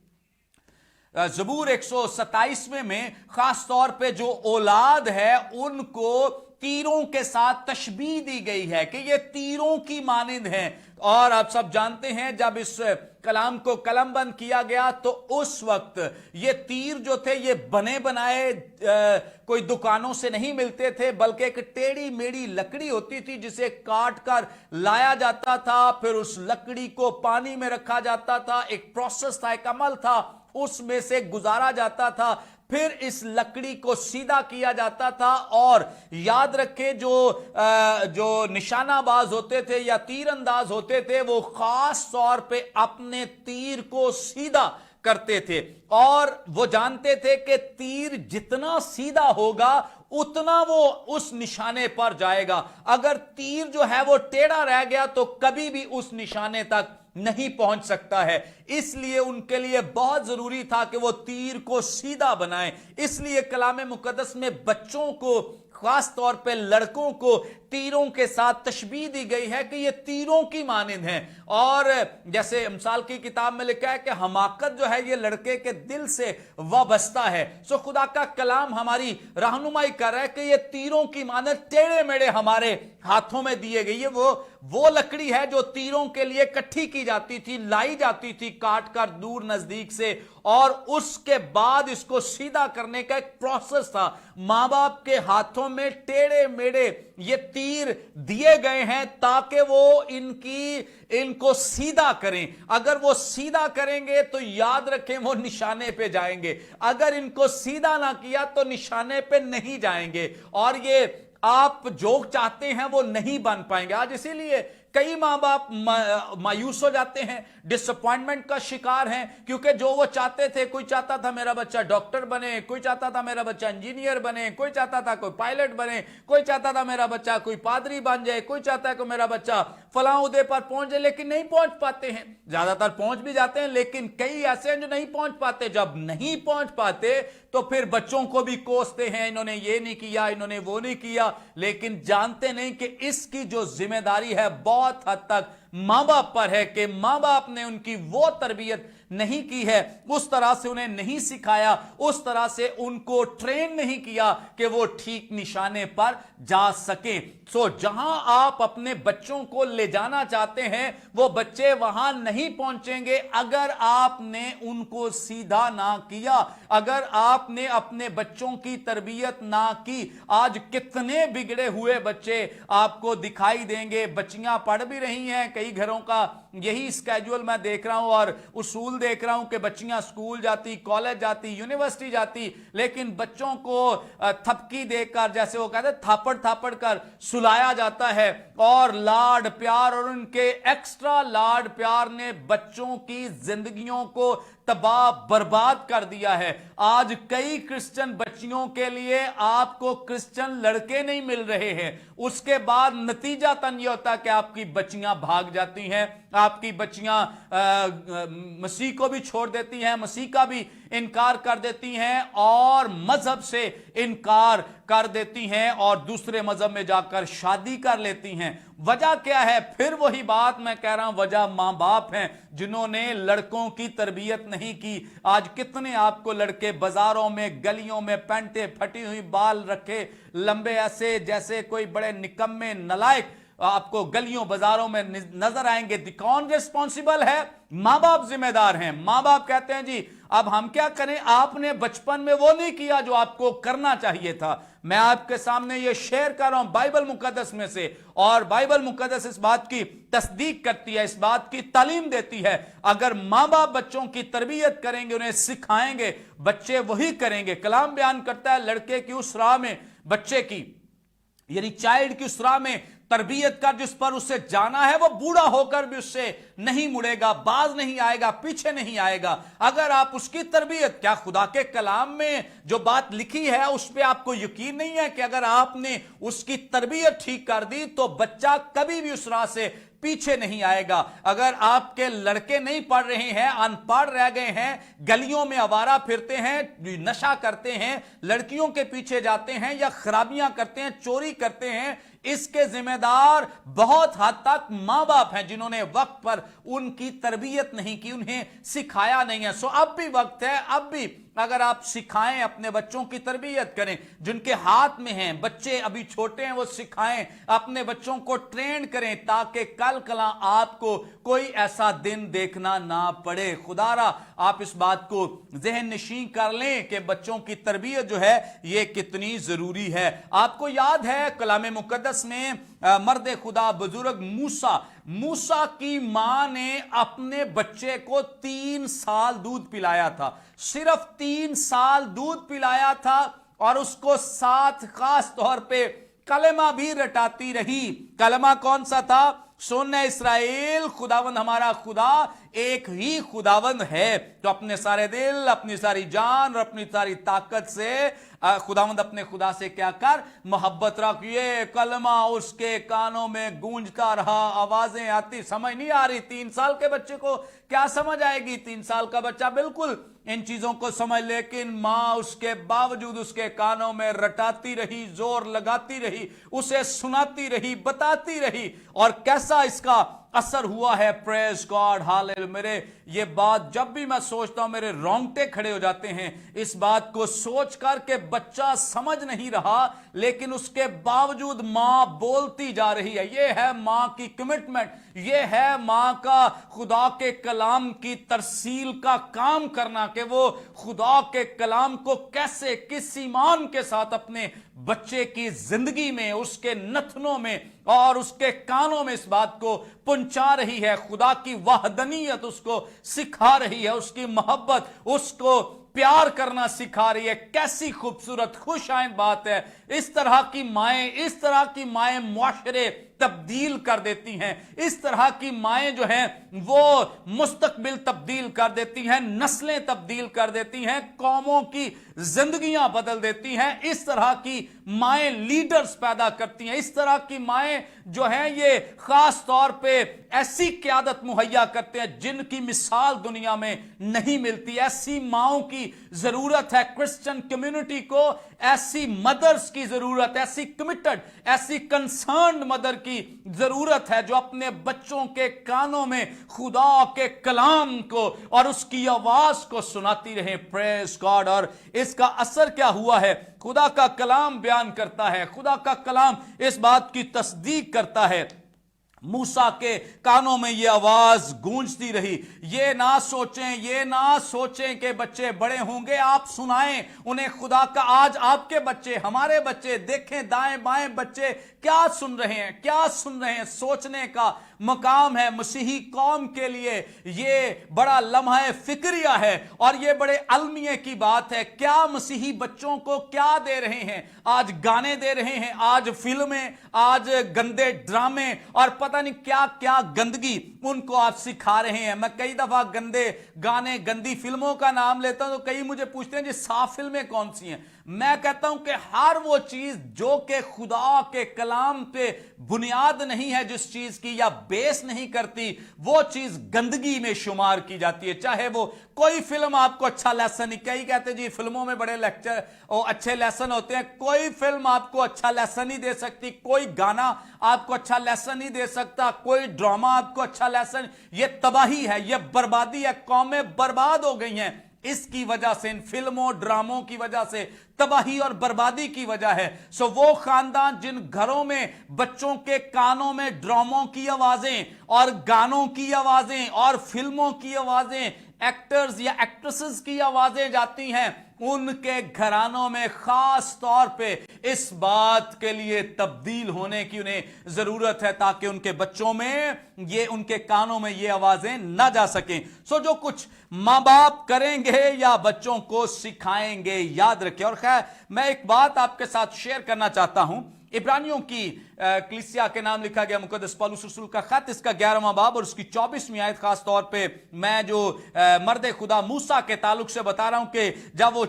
ज़बूर 127 में खास तौर पे जो औलाद है उनको तीरों के साथ तशबीह दी गई है कि ये तीरों की मानिंद हैं। और आप सब जानते हैं जब इस कलाम को कलमबंद किया गया तो उस वक्त ये तीर जो थे ये बने बनाए कोई दुकानों से नहीं मिलते थे, बल्कि एक टेढ़ी मेढ़ी लकड़ी होती थी जिसे काट कर लाया जाता था। फिर उस लकड़ी को पानी में रखा जाता था, एक प्रोसेस था, एक अमल था, उसमें से गुजारा जाता था। फिर इस लकड़ी को सीधा किया जाता था। और याद रखें जो निशानाबाज होते थे या तीरंदाज होते थे वो खास तौर पे अपने तीर को सीधा करते थे और वो जानते थे कि तीर जितना सीधा होगा उतना वो उस निशाने पर जाएगा। अगर तीर जो है वो टेढ़ा रह गया तो कभी भी उस निशाने तक नहीं पहुंच सकता है। इसलिए उनके लिए बहुत जरूरी था कि वो तीर को सीधा बनाएं। इसलिए कलाम मुकद्दस में बच्चों को, खास तौर पे लड़कों को तीरों के साथ तशबीह दी गई है कि ये तीरों की मानिंद हैं। और जैसे अमसाल की किताब में लिखा है कि हमाकत जो है ये लड़के के दिल से वाबस्ता है। सो खुदा का कलाम हमारी रहनुमाई कर रहा है कि ये तीरों की मानिंद टेढ़े मेढ़े हमारे हाथों में दिए गई है। वो लकड़ी है जो तीरों के लिए इकट्ठी की जाती थी, लाई जाती थी काट कर दूर नजदीक से, और उसके बाद इसको सीधा करने का एक प्रोसेस था। मां बाप के हाथों में टेढ़े मेढ़े ये तीर दिए गए हैं ताकि वो इनको सीधा करें। अगर वो सीधा करेंगे तो याद रखें वो निशाने पे जाएंगे, अगर इनको सीधा ना किया तो निशाने पे नहीं जाएंगे और ये आप जो चाहते हैं वो नहीं बन पाएंगे। आज इसीलिए कई माँ बाप मायूस हो जाते हैं, डिसअपॉइंटमेंट का शिकार हैं, क्योंकि जो वो चाहते थे, कोई चाहता था मेरा बच्चा डॉक्टर बने, कोई चाहता था मेरा बच्चा इंजीनियर बने, कोई चाहता था कोई पायलट बने, कोई चाहता था मेरा बच्चा कोई पादरी बन जाए, कोई चाहता है कि मेरा बच्चा फलां उहदे पर पहुंच जाए, लेकिन नहीं पहुंच पाते हैं। ज्यादातर पहुंच भी जाते हैं, लेकिन कई ऐसे हैं जो नहीं पहुंच पाते। जब नहीं पहुंच पाते तो फिर बच्चों को भी कोसते हैं, इन्होंने ये नहीं किया, इन्होंने वो नहीं किया, लेकिन जानते नहीं कि इसकी जो जिम्मेदारी है बहुत हद तक मां बाप पर है, कि मां बाप ने उनकी वो तरबियत नहीं की है, उस तरह से उन्हें नहीं सिखाया, उस तरह से उनको ट्रेन नहीं किया कि वो ठीक निशाने पर जा सके। सो जहां आप अपने बच्चों को ले जाना चाहते हैं, वो बच्चे वहां नहीं पहुंचेंगे अगर आपने उनको सीधा ना किया, अगर आपने अपने बच्चों की तरबियत ना की। आज कितने बिगड़े हुए बच्चे आपको दिखाई देंगे। बच्चियां पढ़ भी रही हैं, कई घरों का यही स्केड्यूल मैं देख रहा हूं और उसूल देख रहा हूं कि बच्चियां स्कूल जाती, कॉलेज जाती, यूनिवर्सिटी जाती, लेकिन बच्चों को थपकी देकर, जैसे वो कहते थापड़ थापड़ कर सुलाया जाता है, और लाड प्यार और उनके एक्स्ट्रा लाड प्यार ने बच्चों की जिंदगियों को तबाह बर्बाद कर दिया है। आज कई क्रिश्चियन बच्चियों के लिए आपको क्रिश्चियन लड़के नहीं मिल रहे हैं, उसके बाद नतीजा तन यह होता है कि आपकी बच्चियां भाग जाती हैं, आपकी बच्चियां मसीह को भी छोड़ देती हैं, मसीह का भी इनकार कर देती हैं और मजहब से इनकार कर देती हैं और दूसरे मजहब में जाकर शादी कर लेती हैं। वजह क्या है? फिर वही बात मैं कह रहा हूं, वजह मां बाप हैं जिन्होंने लड़कों की तरबियत नहीं की। आज कितने आपको लड़के बाजारों में, गलियों में पैंटे फटी हुई बाल रखे, लंबे ऐसे जैसे कोई बड़े निकम्मे नलायक आपको गलियों बाजारों में नजर आएंगे। कौन रिस्पॉन्सिबल है? मां बाप जिम्मेदार हैं। मां बाप कहते हैं जी अब हम क्या करें, आपने बचपन में वो नहीं किया जो आपको करना चाहिए था। मैं आपके सामने ये शेयर कर रहा हूं बाइबल मुकद्दस में से, और बाइबल मुकद्दस इस बात की तस्दीक करती है, इस बात की तालीम देती है, अगर मां बाप बच्चों की तरबियत करेंगे, उन्हें सिखाएंगे, बच्चे वही करेंगे। कलाम बयान करता है लड़के की उस राह में, बच्चे की यानी चाइल्ड की उस राह में तरबियत कर जिस पर उसे जाना है, वो बूढ़ा होकर भी उससे नहीं मुड़ेगा, बाज नहीं आएगा, पीछे नहीं आएगा। अगर आप उसकी तरबियत, क्या खुदा के कलाम में जो बात लिखी है उस पर आपको यकीन नहीं है कि अगर आपने उसकी तरबियत ठीक कर दी तो बच्चा कभी भी उस राह से पीछे नहीं आएगा। अगर आपके लड़के नहीं पढ़ रहे हैं, अनपढ़ रह गए हैं, गलियों में आवारा फिरते हैं, नशा करते हैं, लड़कियों के पीछे जाते हैं या खराबियां करते हैं, चोरी करते हैं, इसके जिम्मेदार बहुत हद तक मां बाप हैं जिन्होंने वक्त पर उनकी तरबियत नहीं की, उन्हें सिखाया नहीं है। सो अब भी वक्त है, अब भी अगर आप सिखाएं, अपने बच्चों की तरबियत करें, जिनके हाथ में हैं, बच्चे अभी छोटे हैं, वो सिखाएं, अपने बच्चों को ट्रेन करें, ताकि कल कला आपको कोई ऐसा दिन देखना ना पड़े। खुदारा आप इस बात को ज़हन नशीं कर लें कि बच्चों की तरबियत जो है ये कितनी जरूरी है। आपको याद है कलाम मुकद्दस में मर्द खुदा बुजुर्ग मूसा की मां ने अपने बच्चे को 3 साल दूध पिलाया था, सिर्फ 3 साल दूध पिलाया था, और उसको साथ खास तौर पे कलमा भी रटाती रही। कलमा कौन सा था? सुन इस्राएल, खुदावंद हमारा खुदा एक ही खुदावंद है, तो अपने सारे दिल, अपनी सारी जान और अपनी सारी ताकत से खुदावंद अपने खुदा से क्या कर, मोहब्बत रखिए। कलमा उसके कानों में गूंजता रहा, आवाजें आती, समझ नहीं आ रही। 3 साल के बच्चे को क्या समझ आएगी? 3 साल का बच्चा बिल्कुल इन चीजों को समझ, लेकिन मां उसके बावजूद उसके कानों में रटाती रही, जोर लगाती रही, उसे सुनाती रही, बताती रही, और कैसा इसका असर हुआ है। Praise God, hallelujah. मेरे ये बात जब भी मैं सोचता हूं मेरे रोंगटे खड़े हो जाते हैं, इस बात को सोच कर के बच्चा समझ नहीं रहा, लेकिन उसके बावजूद मां बोलती जा रही है। ये है मां की कमिटमेंट, ये है मां का खुदा के कलाम की तरसील का काम करना, कि वो खुदा के कलाम को कैसे, किस ईमान के साथ अपने बच्चे की जिंदगी में, उसके नथनों में और उसके कानों में इस बात को पहुंचा रही है। खुदा की वहदनीयत उसको सिखा रही है, उसकी मोहब्बत उसको प्यार करना सिखा रही है। कैसी खूबसूरत खुशाइंद बात है। इस तरह की माएं मुआशरे तब्दील कर देती हैं। इस तरह की माएं जो हैं वो मुस्तकबिल तब्दील कर देती हैं, नस्लें तब्दील कर देती हैं, कौमों की जिंदगियां बदल देती हैं। इस तरह की माएं लीडर्स पैदा करती हैं। इस तरह की माएं जो हैं ये खास तौर पे ऐसी क़यादत मुहैया करते हैं जिनकी मिसाल दुनिया में नहीं मिलती। ऐसी माओं की जरूरत है क्रिश्चियन कम्युनिटी को। ऐसी मदर्स की जरूरत, ऐसी कमिटेड, ऐसी कंसर्न्ड मदर की जरूरत है जो अपने बच्चों के कानों में खुदा के कलाम को और उसकी आवाज को सुनाती रहे। Praise God. और इसका असर क्या हुआ है? खुदा का कलाम बयान करता है, खुदा का कलाम इस बात की तस्दीक करता है। मूसा के कानों में यह आवाज गूंजती रही, ये ना सोचें कि बच्चे बड़े होंगे आप सुनाएं उन्हें खुदा का। आज आपके बच्चे, हमारे बच्चे, देखें दाएं बाएं बच्चे क्या सुन रहे हैं। सोचने का मकाम है। मसीही कौम के लिए ये बड़ा लम्हा फिक्रिया है और ये बड़े अलमिये की बात है। क्या मसीही बच्चों को क्या दे रहे हैं? आज गाने दे रहे हैं, आज फिल्में, आज गंदे ड्रामे और पता नहीं क्या क्या गंदगी उनको आप सिखा रहे हैं। मैं कई दफा गंदे गाने, गंदी फिल्मों का नाम लेता हूं तो कई मुझे पूछते हैं जी साफ फिल्में कौन सी हैं। मैं कहता हूं कि हर वो चीज जो कि खुदा के कलाम पे बुनियाद नहीं है, जिस चीज की या बेस नहीं करती, वो चीज गंदगी में शुमार की जाती है। चाहे वो कोई फिल्म आपको अच्छा लेसन नहीं, कई कहते जी फिल्मों में बड़े लेक्चर और अच्छे लेसन होते हैं। कोई फिल्म आपको अच्छा लेसन नहीं दे सकती, कोई गाना आपको अच्छा लेसन नहीं दे सकता, कोई ड्रामा आपको अच्छा लेसन। ये तबाही है, ये बर्बादी है। कौमें बर्बाद हो गई हैं इसकी वजह से, इन फिल्मों ड्रामों की वजह से, तबाही और बर्बादी की वजह है। सो वो खानदान जिन घरों में बच्चों के कानों में ड्रामों की आवाजें और गानों की आवाजें और फिल्मों की आवाजें, एक्टर्स या एक्ट्रेसेस की आवाजें जाती हैं, उनके घरानों में खास तौर पे इस बात के लिए तब्दील होने की उन्हें जरूरत है ताकि उनके बच्चों में ये, उनके कानों में ये आवाजें ना जा सकें। सो जो कुछ मां बाप करेंगे या बच्चों को सिखाएंगे, याद रखें। और खैर मैं एक बात आपके साथ शेयर करना चाहता हूं। इब्रानियों की कलीसिया के नाम लिखा गया मुकद्दस पौलुस रसूल का खत, इसका 11वां बाब और उसकी 24वीं आयत, खास तौर पे मैं जो मर्द खुदा मूसा के ताल्लुक से बता रहा हूं कि जब वो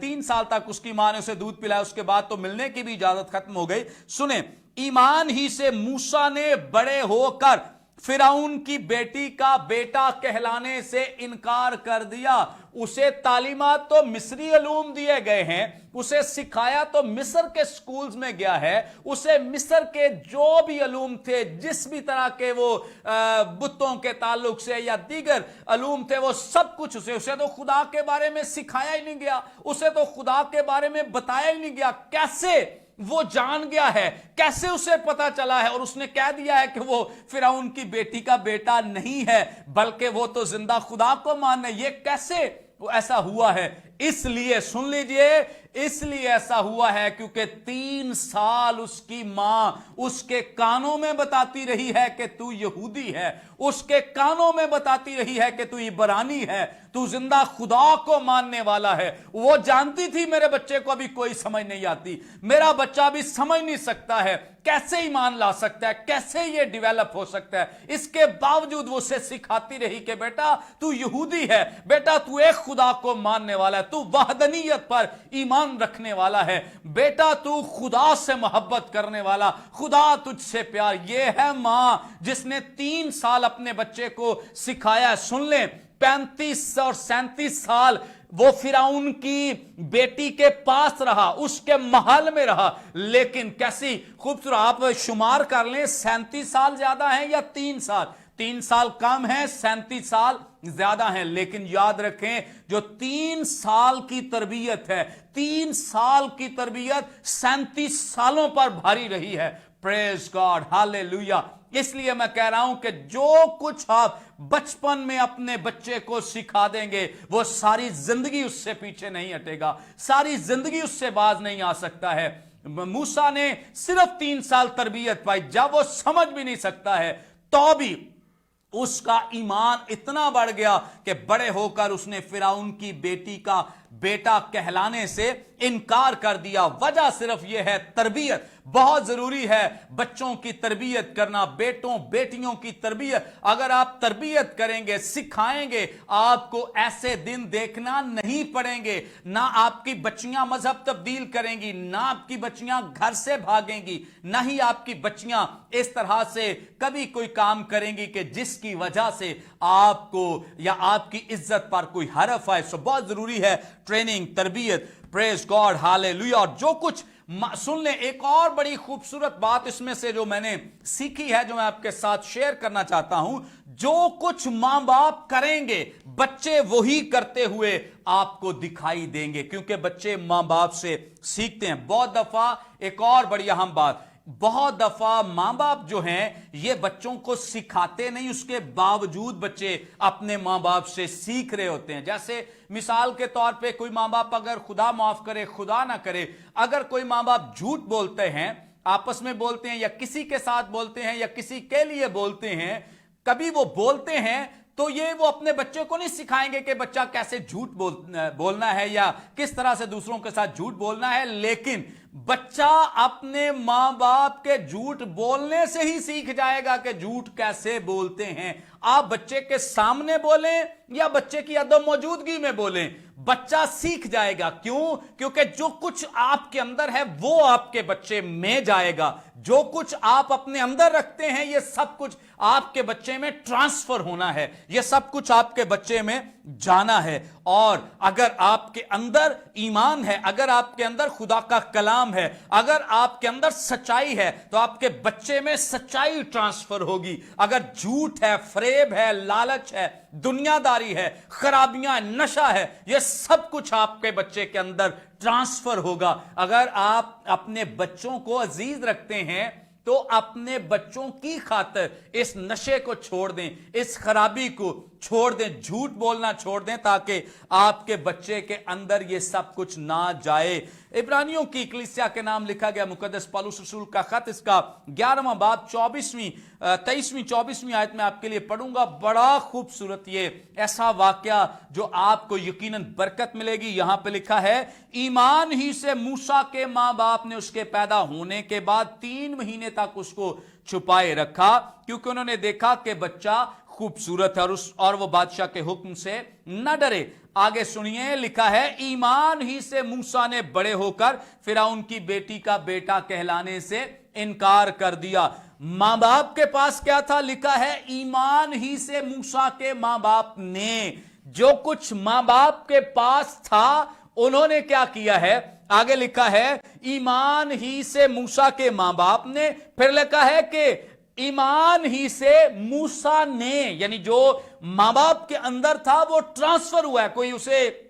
3 साल तक उसकी मां ने उसे दूध पिलाया, उसके बाद तो मिलने की भी इजाजत खत्म हो गई। सुने, ईमान ही से मूसा ने बड़े होकर फिरौन की बेटी का बेटा कहलाने से इनकार कर दिया। उसे तालीमात तो मिस्री अलूम दिए गए हैं, उसे सिखाया तो मिस्र के स्कूल्स में गया है, उसे मिस्र के जो भी अलूम थे, जिस भी तरह के वो बुतों के ताल्लुक से या दीगर अलूम थे, वो सब कुछ उसे तो खुदा के बारे में सिखाया ही नहीं गया, उसे तो खुदा के बारे में बताया ही नहीं गया। कैसे वो जान गया है, कैसे उसे पता चला है और उसने कह दिया है कि वो फिरौन की बेटी का बेटा नहीं है बल्कि वो तो जिंदा खुदा को मानने। ये कैसे ऐसा हुआ है? इसलिए सुन लीजिए, इसलिए ऐसा हुआ है क्योंकि 3 साल उसकी मां उसके कानों में बताती रही है कि तू यहूदी है, उसके कानों में बताती रही है कि तू इब्रानी है, तू जिंदा खुदा को मानने वाला है। वो जानती थी मेरे बच्चे को अभी कोई समझ नहीं आती, मेरा बच्चा भी समझ नहीं सकता है, कैसे ईमान ला सकता है, कैसे ये डेवलप हो सकता है। इसके बावजूद वो उसे सिखाती रही कि बेटा तू यहूदी है, बेटा तू एक खुदा को मानने वाला है, तू वहदनीयत पर ईमान रखने वाला है, बेटा तू खुदा से मोहब्बत करने वाला, खुदा तुझसे प्यार। ये है मां जिसने 3 साल अपने बच्चे को सिखाया। सुन ले, 35 और 37 साल वो फिरौन की बेटी के पास रहा, उसके महल में रहा। लेकिन कैसी खूबसूरत, आप शुमार कर लें, 37 साल ज्यादा हैं या 3 साल? 3 साल कम है, 37 साल ज्यादा है। लेकिन याद रखें, जो 3 साल की तरबियत है, 3 साल की तरबियत 37 सालों पर भारी रही है। Praise God, hallelujah. इसलिए मैं कह रहा हूं कि जो कुछ आप बचपन में अपने बच्चे को सिखा देंगे, वो सारी जिंदगी उससे पीछे नहीं हटेगा, सारी जिंदगी उससे बाज नहीं आ सकता है। मूसा ने सिर्फ 3 साल तरबियत पाई, जब वो समझ भी नहीं सकता है तो भी उसका ईमान इतना बढ़ गया कि बड़े होकर उसने फिरौन की बेटी का बेटा कहलाने से इनकार कर दिया। वजह सिर्फ यह है, तरबियत बहुत जरूरी है। बच्चों की तरबियत करना, बेटों बेटियों की तरबियत, अगर आप तरबियत करेंगे, सिखाएंगे, आपको ऐसे दिन देखना नहीं पड़ेंगे। ना आपकी बच्चियां मजहब तब्दील करेंगी, ना आपकी बच्चियां घर से भागेंगी, ना ही आपकी बच्चियां इस तरह से कभी कोई काम करेंगी कि जिसकी वजह से आपको या आपकी इज्जत पर कोई हरफ आए। सो बहुत जरूरी है ट्रेनिंग, तरबियत। Praise God, hallelujah. और जो कुछ सुन ले, एक और बड़ी खूबसूरत बात इसमें से जो मैंने सीखी है, जो मैं आपके साथ शेयर करना चाहता हूं। जो कुछ मां बाप करेंगे, बच्चे वही करते हुए आपको दिखाई देंगे, क्योंकि बच्चे मां बाप से सीखते हैं। बहुत दफा एक और बड़ी अहम बात, बहुत दफा मां बाप जो हैं ये बच्चों को सिखाते नहीं, उसके बावजूद बच्चे अपने मां बाप से सीख रहे होते हैं। जैसे मिसाल के तौर पे कोई मां बाप, अगर खुदा माफ करे, खुदा ना करे, अगर कोई मां बाप झूठ बोलते हैं, आपस में बोलते हैं या किसी के साथ बोलते हैं या किसी के लिए बोलते हैं, कभी वो बोलते हैं तो ये वो अपने बच्चे को नहीं सिखाएंगे कि बच्चा कैसे झूठ बोलना है या किस तरह से दूसरों के साथ झूठ बोलना है, लेकिन बच्चा अपने मां बाप के झूठ बोलने से ही सीख जाएगा कि झूठ कैसे बोलते हैं। आप बच्चे के सामने बोलें या बच्चे की अदम मौजूदगी में बोलें, बच्चा सीख जाएगा। क्यों? क्योंकि जो कुछ आपके अंदर है वो आपके बच्चे में जाएगा। जो कुछ आप अपने अंदर रखते हैं ये सब कुछ आपके बच्चे में ट्रांसफर होना है, ये सब कुछ आपके बच्चे में जाना है। और अगर आपके अंदर ईमान है, अगर आपके अंदर खुदा का कलाम है, अगर आपके अंदर सच्चाई है, तो आपके बच्चे में सच्चाई ट्रांसफर होगी। अगर झूठ है, फरेब है, लालच है, दुनियादारी है, खराबियां, नशा है, यह सब कुछ आपके बच्चे के अंदर ट्रांसफर होगा। अगर आप अपने बच्चों को अजीज रखते हैं तो अपने बच्चों की खातिर इस नशे को छोड़ दें, इस खराबी को छोड़ दें, झूठ बोलना छोड़ दें, ताकि आपके बच्चे के अंदर ये सब कुछ ना जाए। इब्रानियों की कलीसिया के नाम लिखा गया मुकद्दस पौलुस रसूल का खत, इसका 11वां बाब 23वीं आयत में आपके लिए पढ़ूंगा। बड़ा खूबसूरत ये ऐसा वाकया जो आपको यकीनन बरकत मिलेगी। यहां पे लिखा है, ईमान ही से मूसा के मां बाप ने उसके पैदा होने के बाद 3 महीने तक उसको छुपाए रखा, क्योंकि उन्होंने देखा कि बच्चा खूबसूरत है और वो बादशाह के हुक्म से न डरे। आगे सुनिए, लिखा है, ईमान ही से मूसा ने बड़े होकर फिरौन की बेटी का बेटा कहलाने से इनकार कर दिया। मां बाप के पास क्या था? लिखा है, ईमान ही से मूसा के मां बाप ने, जो कुछ मां बाप के पास था उन्होंने क्या किया है? आगे लिखा है, ईमान ही से मूसा के मां बाप ने, फिर लिखा है कि ईमान ही से मूसा ने, यानी जो मां बाप के अंदर था वो ट्रांसफर हुआ है। कोई उसे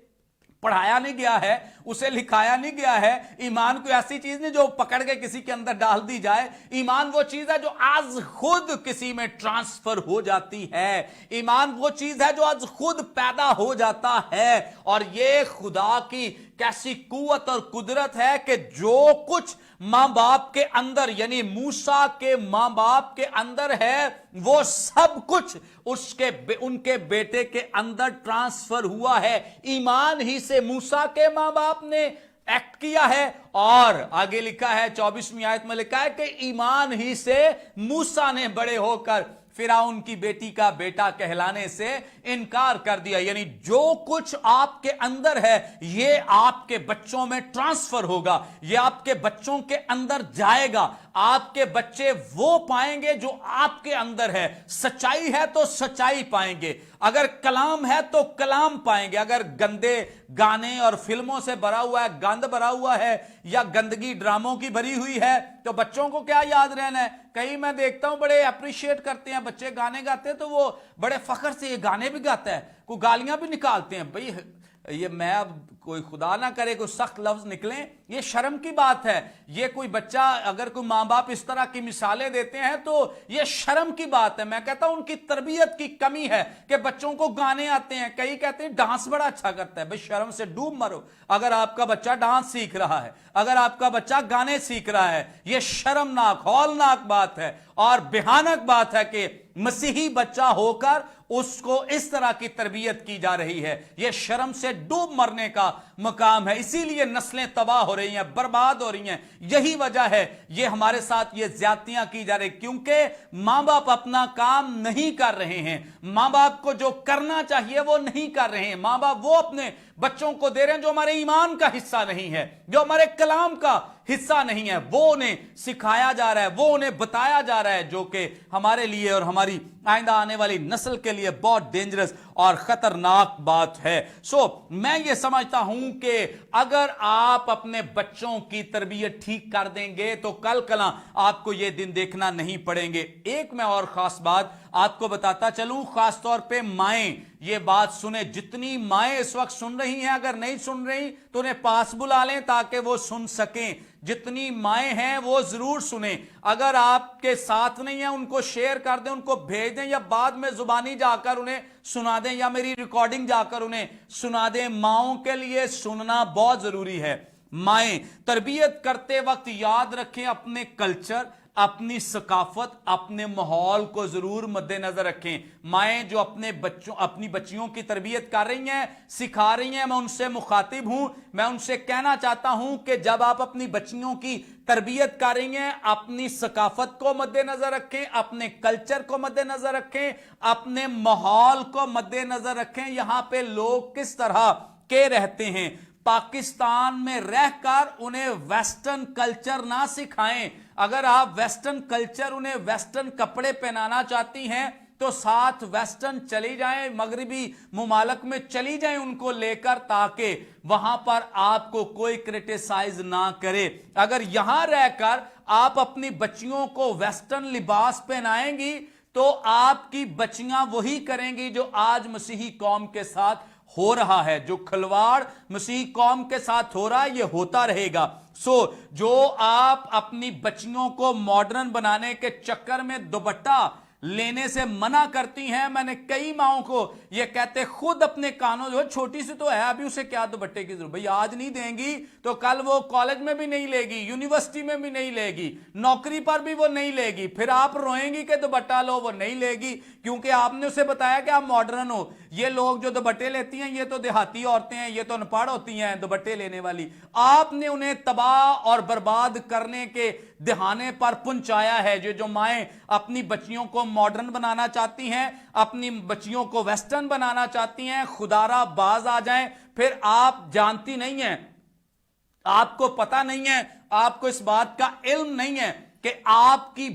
पढ़ाया नहीं गया है, उसे लिखाया नहीं गया है। ईमान कोई ऐसी चीज नहीं जो पकड़ के किसी के अंदर डाल दी जाए। ईमान वो चीज है जो आज खुद किसी में ट्रांसफर हो जाती है। ईमान वो चीज है जो आज खुद पैदा हो जाता है। और ये खुदा की कैसी कुव्वत और कुदरत है कि जो कुछ मां बाप के अंदर, यानी मूसा के मां बाप के अंदर है, वो सब कुछ उनके बेटे के अंदर ट्रांसफर हुआ है। ईमान ही से मूसा के मां बाप ने एक्ट किया है। और आगे लिखा है 24वीं आयत में लिखा है कि ईमान ही से मूसा ने बड़े होकर फिरौन की बेटी का बेटा कहलाने से इनकार कर दिया। यानी जो कुछ आपके अंदर है ये आपके बच्चों में ट्रांसफर होगा, ये आपके बच्चों के अंदर जाएगा। आपके बच्चे वो पाएंगे जो आपके अंदर है। सच्चाई है तो सच्चाई पाएंगे, अगर कलाम है तो कलाम पाएंगे। अगर गंदे गाने और फिल्मों से भरा हुआ है, गंद भरा हुआ है या गंदगी ड्रामों की भरी हुई है, तो बच्चों को क्या याद रहना है? कई मैं देखता हूं बड़े अप्रिशिएट करते हैं, बच्चे गाने गाते हैं तो वो बड़े फखर से ये गाने भी गाता है, कोई गालियां भी निकालते हैं। भाई یہ میں اب کوئی خدا نہ کرے کوئی سخت لفظ نکلیں، یہ شرم کی بات ہے. یہ کوئی بچہ اگر کوئی ماں باپ اس طرح کی مثالیں دیتے ہیں تو یہ شرم کی بات ہے. میں کہتا ہوں ان کی تربیت کی کمی ہے کہ بچوں کو گانے آتے ہیں، کئی کہتے ہیں ڈانس بڑا اچھا کرتا ہے. بھئی شرم سے ڈوب مرو. اگر آپ کا بچہ ڈانس سیکھ رہا ہے، اگر آپ کا بچہ گانے سیکھ رہا ہے، یہ شرمناک ہولناک بات ہے اور بھیانک بات ہے کہ مسیحی بچہ ہو کر اس کو اس طرح کی تربیت کی جا رہی ہے. یہ شرم سے ڈوب مرنے کا مقام ہے. اسی لیے نسلیں تباہ ہو رہی ہیں، برباد ہو رہی ہیں. یہی وجہ ہے یہ ہمارے ساتھ یہ زیادتیاں کی جا رہی، کیونکہ ماں باپ اپنا کام نہیں کر رہے ہیں. ماں باپ کو جو کرنا چاہیے وہ نہیں کر رہے ہیں. ماں باپ وہ اپنے بچوں کو دے رہے ہیں جو ہمارے ایمان کا حصہ نہیں ہے، جو ہمارے کلام کا حصہ نہیں ہے. وہ انہیں سکھایا جا رہا ہے، وہ انہیں بتایا جا رہا ہے، جو کہ ہمارے لیے اور ہماری آئندہ آنے والی نسل کے لیے بہت ڈینجرس اور خطرناک بات ہے. میں یہ سمجھتا ہوں کہ اگر آپ اپنے بچوں کی تربیت ٹھیک کر دیں گے تو کل کلاں آپ کو یہ دن دیکھنا نہیں پڑیں گے. ایک میں اور خاص بات آپ کو بتاتا چلوں، خاص طور پہ مائیں یہ بات سنیں. جتنی مائیں اس وقت سن رہی ہیں، اگر نہیں سن رہی تو انہیں پاس بلا لیں تاکہ وہ سن سکیں. جتنی مائیں ہیں وہ ضرور سنیں. اگر آپ کے ساتھ نہیں ہیں ان کو شیئر کر دیں، ان کو بھیج دیں، یا بعد میں زبانی جا کر انہیں سنا دیں، یا میری ریکارڈنگ جا کر انہیں سنا دیں. ماؤں کے لیے سننا بہت ضروری ہے. مائیں تربیت کرتے وقت یاد رکھیں اپنے کلچر، اپنی ثقافت، اپنے ماحول کو ضرور مد نظر رکھیں. مائیں جو اپنی بچیوں کی تربیت کر رہی ہیں، سکھا رہی ہیں، میں ان سے مخاطب ہوں. میں ان سے کہنا چاہتا ہوں کہ جب آپ اپنی بچیوں کی تربیت کر رہی ہیں، اپنی ثقافت کو مد نظر رکھیں، اپنے کلچر کو مد نظر رکھیں، اپنے ماحول کو مد نظر رکھیں. یہاں پہ لوگ کس طرح کے رہتے ہیں. پاکستان میں رہ کر انہیں ویسٹرن کلچر نہ سکھائیں. اگر آپ ویسٹرن کلچر، انہیں ویسٹرن کپڑے پہنانا چاہتی ہیں تو ساتھ ویسٹرن چلی جائیں، مغربی ممالک میں چلی جائیں ان کو لے کر، تاکہ وہاں پر آپ کو کوئی کرٹیسائز نہ کرے. اگر یہاں رہ کر آپ اپنی بچیوں کو ویسٹرن لباس پہنائیں گی تو آپ کی بچیاں وہی کریں گی جو آج مسیحی قوم کے ساتھ ہو رہا ہے. جو کھلواڑ مسیحی قوم کے ساتھ ہو رہا ہے یہ ہوتا رہے گا. جو آپ اپنی بچیوں کو ماڈرن بنانے کے چکر میں دوپٹہ لینے سے منع کرتی ہیں، میں نے کئی ماؤں کو یہ کہتے خود اپنے کانوں جو چھوٹی سی تو ہے، ابھی اسے کیا دوپٹے کی ضرورت. بھئی آج نہیں دیں گی تو کل وہ کالج میں بھی نہیں لے گی، یونیورسٹی میں بھی نہیں لے گی، نوکری پر بھی وہ نہیں لے گی. پھر آپ روئیں گی کہ دوپٹہ لو، وہ نہیں لے گی کیونکہ آپ نے اسے بتایا کہ آپ ماڈرن ہو. یہ لوگ جو دوپٹے لیتی ہیں یہ تو دیہاتی عورتیں ہیں، یہ تو انپڑھ ہوتی ہیں دوپٹے لینے والی. آپ نے انہیں تباہ اور برباد کرنے کے دہانے پر پہنچایا ہے. جو مائیں اپنی بچیوں کو ماڈرن بنانا چاہتی ہیں، اپنی بچیوں کو ویسٹرن بنانا چاہتی ہیں، خدارہ باز آ جائیں. پھر آپ جانتی نہیں ہیں، آپ کو پتہ نہیں ہے، آپ کو اس بات کا علم نہیں ہے کہ آپ کی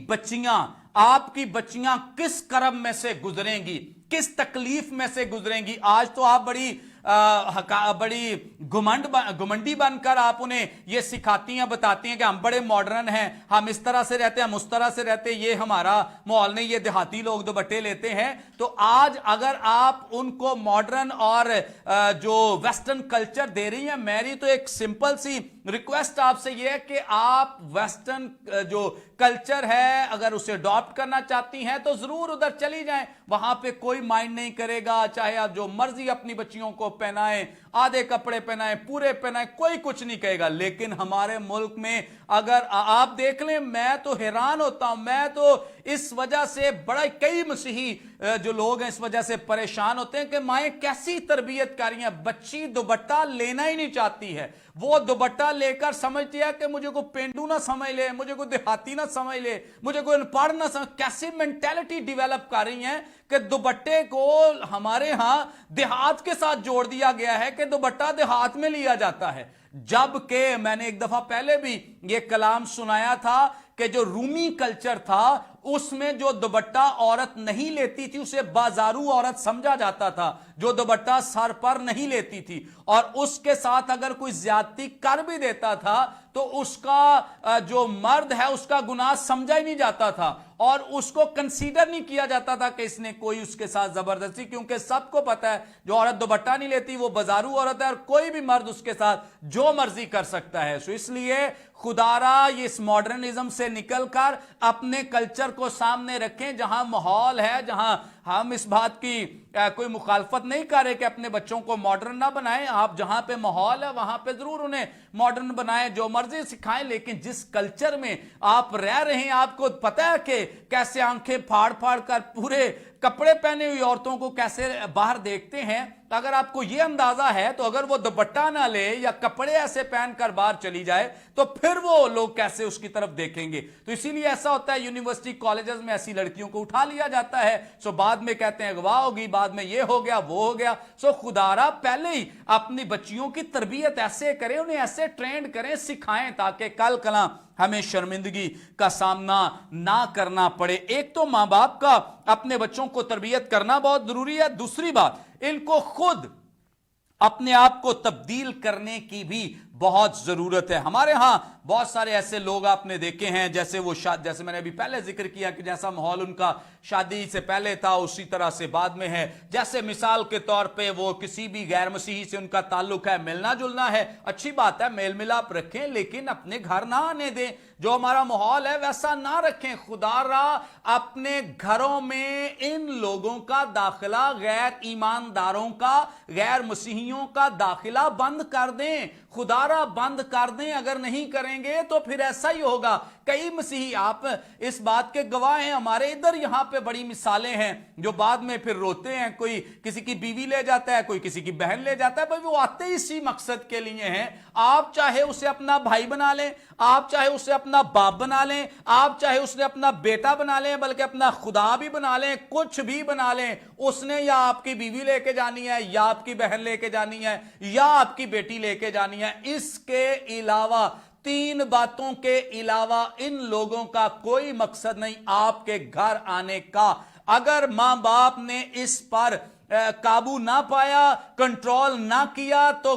بچیاں کس کرب میں سے گزریں گی، کس تکلیف میں سے گزریں گی. آج تو آپ بڑی گھمنڈی بن کر آپ انہیں یہ سکھاتی ہیں، بتاتی ہیں کہ ہم بڑے ماڈرن ہیں، ہم اس طرح سے رہتے ہیں، ہم اس طرح سے رہتے ہیں، یہ ہمارا ماحول نہیں، یہ دیہاتی لوگ دوپٹے لیتے ہیں. تو آج اگر آپ ان کو ماڈرن اور جو ویسٹرن کلچر دے رہی ہیں، میری تو ایک سمپل سی ریکویسٹ آپ سے یہ ہے کہ آپ ویسٹرن جو کلچر ہے اگر اسے اڈاپٹ کرنا چاہتی ہیں تو ضرور ادھر چلی جائیں. وہاں پہ کوئی مائنڈ نہیں کرے گا، چاہے آپ جو مرضی اپنی بچیوں کو پہنائیں، آدھے کپڑے پہنائیں، پورے پہنائیں، کوئی کچھ نہیں کہے گا. لیکن ہمارے ملک میں اگر آپ دیکھ لیں، میں تو حیران ہوتا ہوں. میں تو اس وجہ سے کئی مسیحی جو لوگ ہیں اس وجہ سے پریشان ہوتے ہیں کہ مائیں کیسی تربیت کر رہی ہیں. بچی دوپٹہ لینا ہی نہیں چاہتی ہے، وہ دوپٹہ لے کر سمجھتی ہے کہ مجھے کوئی پینڈو نہ سمجھ لے، مجھے کوئی دیہاتی نہ سمجھ لے، مجھے کوئی انپڑھ نہ سمجھ. کیسی مینٹیلٹی ڈیویلپ کر رہی ہیں کہ دوپٹے کو ہمارے ہاں دیہات کے ساتھ جوڑ دیا گیا ہے کہ دوپٹہ دیہات میں لیا جاتا ہے. جبکہ میں نے ایک دفعہ پہلے بھی یہ کلام سنایا تھا کہ جو رومی کلچر تھا اس میں جو دوپٹہ عورت نہیں لیتی تھی اسے بازارو عورت سمجھا جاتا تھا، جو دوپٹہ سر پر نہیں لیتی تھی. اور اس کے ساتھ اگر کوئی زیادتی کر بھی دیتا تھا तो उसका जो मर्द है उसका गुनाह समझा ही नहीं जाता था और उसको कंसीडर नहीं किया जाता था कि इसने कोई उसके साथ जबरदस्ती, क्योंकि सबको पता है जो औरत दुपट्टा नहीं लेती वो बाजारू औरत है और कोई भी मर्द उसके साथ जो मर्जी कर सकता है। सो इसलिए खुदारा ये इस मॉडर्निज्म से निकलकर अपने कल्चर को सामने रखें, जहां माहौल है, जहां हम इस बात की कोई मुखालफत नहीं कर रहे कि अपने बच्चों को मॉडर्न ना बनाएं, आप जहां पे माहौल है वहां पे जरूर उन्हें मॉडर्न बनाएं, जो मर्जी सिखाएं, लेकिन जिस कल्चर में आप रह रहे हैं आपको पता है कि कैसे आंखें फाड़ फाड़ कर पूरे कपड़े पहने हुई औरतों को कैसे बाहर देखते हैं। अगर आपको यह अंदाजा है तो अगर वो दुपट्टा ना ले या कपड़े ऐसे पहनकर बाहर चली जाए तो फिर वो लोग कैसे उसकी तरफ देखेंगे। तो इसीलिए ऐसा होता है यूनिवर्सिटी कॉलेजेस में ऐसी लड़कियों को उठा लिया जाता है, सो बाद में कहते हैं अगवा होगी, बाद में ये हो गया वो हो गया। सो खुदारा पहले ही अपनी बच्चियों की तरबियत ऐसे करें, उन्हें ऐसे ट्रेंड करें, सिखाएं ताकि कल कला हमें शर्मिंदगी का सामना ना करना पड़े। एक तो मां बाप का अपने बच्चों को तरबियत करना बहुत जरूरी है, दूसरी बात इनको खुद अपने आप को तब्दील करने की भी बहुत जरूरत है। हमारे यहां बहुत सारे ऐसे लोग आपने देखे हैं, जैसे वो जैसे मैंने अभी पहले जिक्र किया कि जैसा माहौल उनका शादी से पहले था उसी तरह से बाद में है। जैसे मिसाल के तौर पे वो किसी भी गैर मसीही से उनका ताल्लुक है, मिलना जुलना है, अच्छी बात है, मेल मिलाप रखें, लेकिन अपने घर ना आने दें, जो हमारा माहौल है वैसा ना रखें। खुदारा अपने घरों में इन लोगों का दाखिला, गैर ईमानदारों का, गैर मसीहियों का दाखिला बंद कर दें, खुदारा बंद कर दें। अगर नहीं करेंगे तो फिर ऐसा ही होगा। कई मसीही, आप इस बात के गवाह हैं, हमारे इधर यहां पे बड़ी मिसालें हैं जो बाद में फिर रोते हैं। कोई किसी की बीवी ले जाता है, कोई किसी की बहन ले जाता है, भाई वो आते ही इसी मकसद के लिए हैं। आप चाहे उसे अपना भाई बना लें, आप चाहे उसे अपना बाप बना लें, आप चाहे उसने अपना बेटा बना लें, बल्कि अपना खुदा भी बना लें, कुछ भी बना लें, उसने या आपकी बीवी लेके जानी है, या आपकी बहन लेके जानी है, या आपकी बेटी लेके जानी है। इसके अलावा, तीन बातों के अलावा इन लोगों का कोई मकसद नहीं आपके घर आने का। अगर मां बाप ने इस पर काबू ना पाया, कंट्रोल ना किया, तो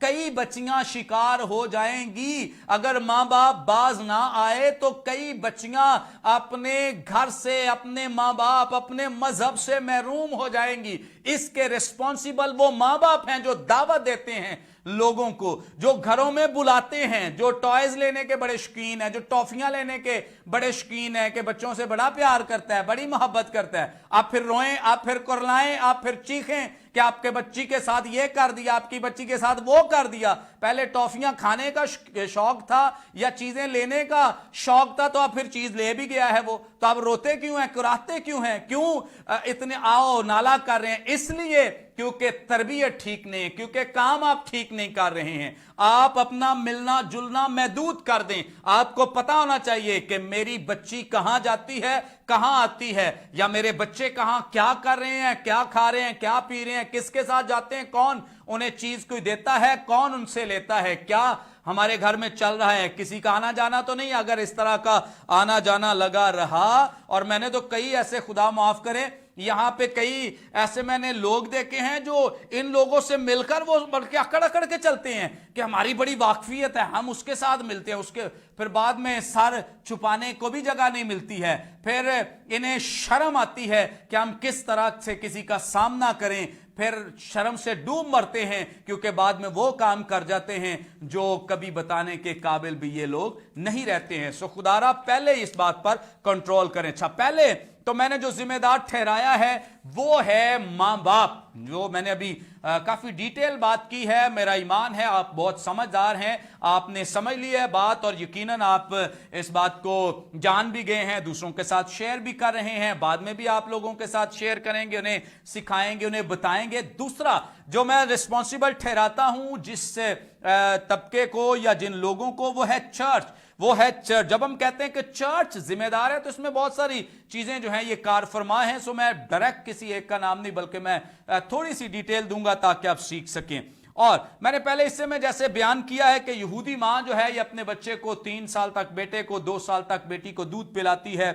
कई बच्चियां शिकार हो जाएंगी। अगर मां बाप बाज ना आए तो कई बच्चियां अपने घर से, अपने मां बाप, अपने मजहब से महरूम हो जाएंगी। इसके रिस्पॉन्सिबल वो मां बाप हैं जो दावत देते हैं लोगों को, जो घरों में बुलाते हैं, जो टॉयज लेने के बड़े शौकीन है, जो टॉफियां लेने के बड़े शौकीन है, कि बच्चों से बड़ा प्यार करता है, बड़ी मोहब्बत करता है। आप फिर रोएं, आप फिर कुरलाएं, आप फिर चीखें कि आपके बच्ची के साथ ये कर दिया, आपकी बच्ची के साथ वो कर दिया। पहले टॉफियां खाने का शौक था या चीजें लेने का शौक था, तो अब फिर चीज ले भी गया है वो, तो आप रोते क्यों हैं, कुराते क्यों हैं, क्यों इतने आओ नाला कर रहे हैं? इसलिए क्योंकि तरबियत ठीक नहीं है, क्योंकि काम आप ठीक नहीं कर रहे हैं। आप अपना मिलना जुलना महदूद कर दें। आपको पता होना चाहिए कि मेरी बच्ची कहां जाती है, कहां आती है, या मेरे बच्चे कहां क्या कर रहे हैं, क्या खा रहे हैं, क्या पी रहे हैं, किसके साथ जाते हैं, कौन उन्हें चीज कोई देता है, कौन उनसे लेता है, क्या हमारे घर में चल रहा है, किसी का आना जाना तो नहीं। अगर इस तरह का आना जाना लगा रहा, और मैंने तो कई ऐसे, खुदा माफ करे, यहां पे कई ऐसे मैंने लोग देखे हैं जो इन लोगों से मिलकर वो बल्कि अकड़ अकड़ के चलते हैं कि हमारी बड़ी वाकफियत है, हम उसके साथ मिलते हैं, उसके फिर बाद में सर छुपाने को भी जगह नहीं मिलती है, फिर इन्हें शर्म आती है कि हम किस तरह से किसी का सामना करें, फिर शर्म से डूब मरते हैं, क्योंकि बाद में वो काम कर जाते हैं जो कभी बताने के काबिल भी ये लोग नहीं रहते हैं। सो खुदारा पहले इस बात पर कंट्रोल करें। अच्छा, पहले तो मैंने जो जिम्मेदार ठहराया है वो है मां बाप, जो मैंने अभी काफी डिटेल बात की है। मेरा ईमान है आप बहुत समझदार हैं, आपने समझ ली है बात, और यकीनन आप इस बात को जान भी गए हैं, दूसरों के साथ शेयर भी कर रहे हैं, बाद में भी आप लोगों के साथ शेयर करेंगे, उन्हें सिखाएंगे, उन्हें बताएंगे। दूसरा जो मैं रिस्पॉन्सिबल ठहराता हूं जिस तबके को या जिन लोगों को, वो है चर्च, वो है चर्च। जब हम कहते हैं कि चर्च जिम्मेदार है तो इसमें बहुत सारी चीजें जो हैं ये कार फरमा हैं। सो मैं डायरेक्ट किसी एक का नाम नहीं, बल्कि मैं थोड़ी सी डिटेल दूंगा ताकि आप सीख सकें। और मैंने पहले हिस्से में जैसे बयान किया है कि यहूदी मां जो है ये अपने बच्चे को 3 साल तक, बेटे को 2 साल तक बेटी को दूध पिलाती है,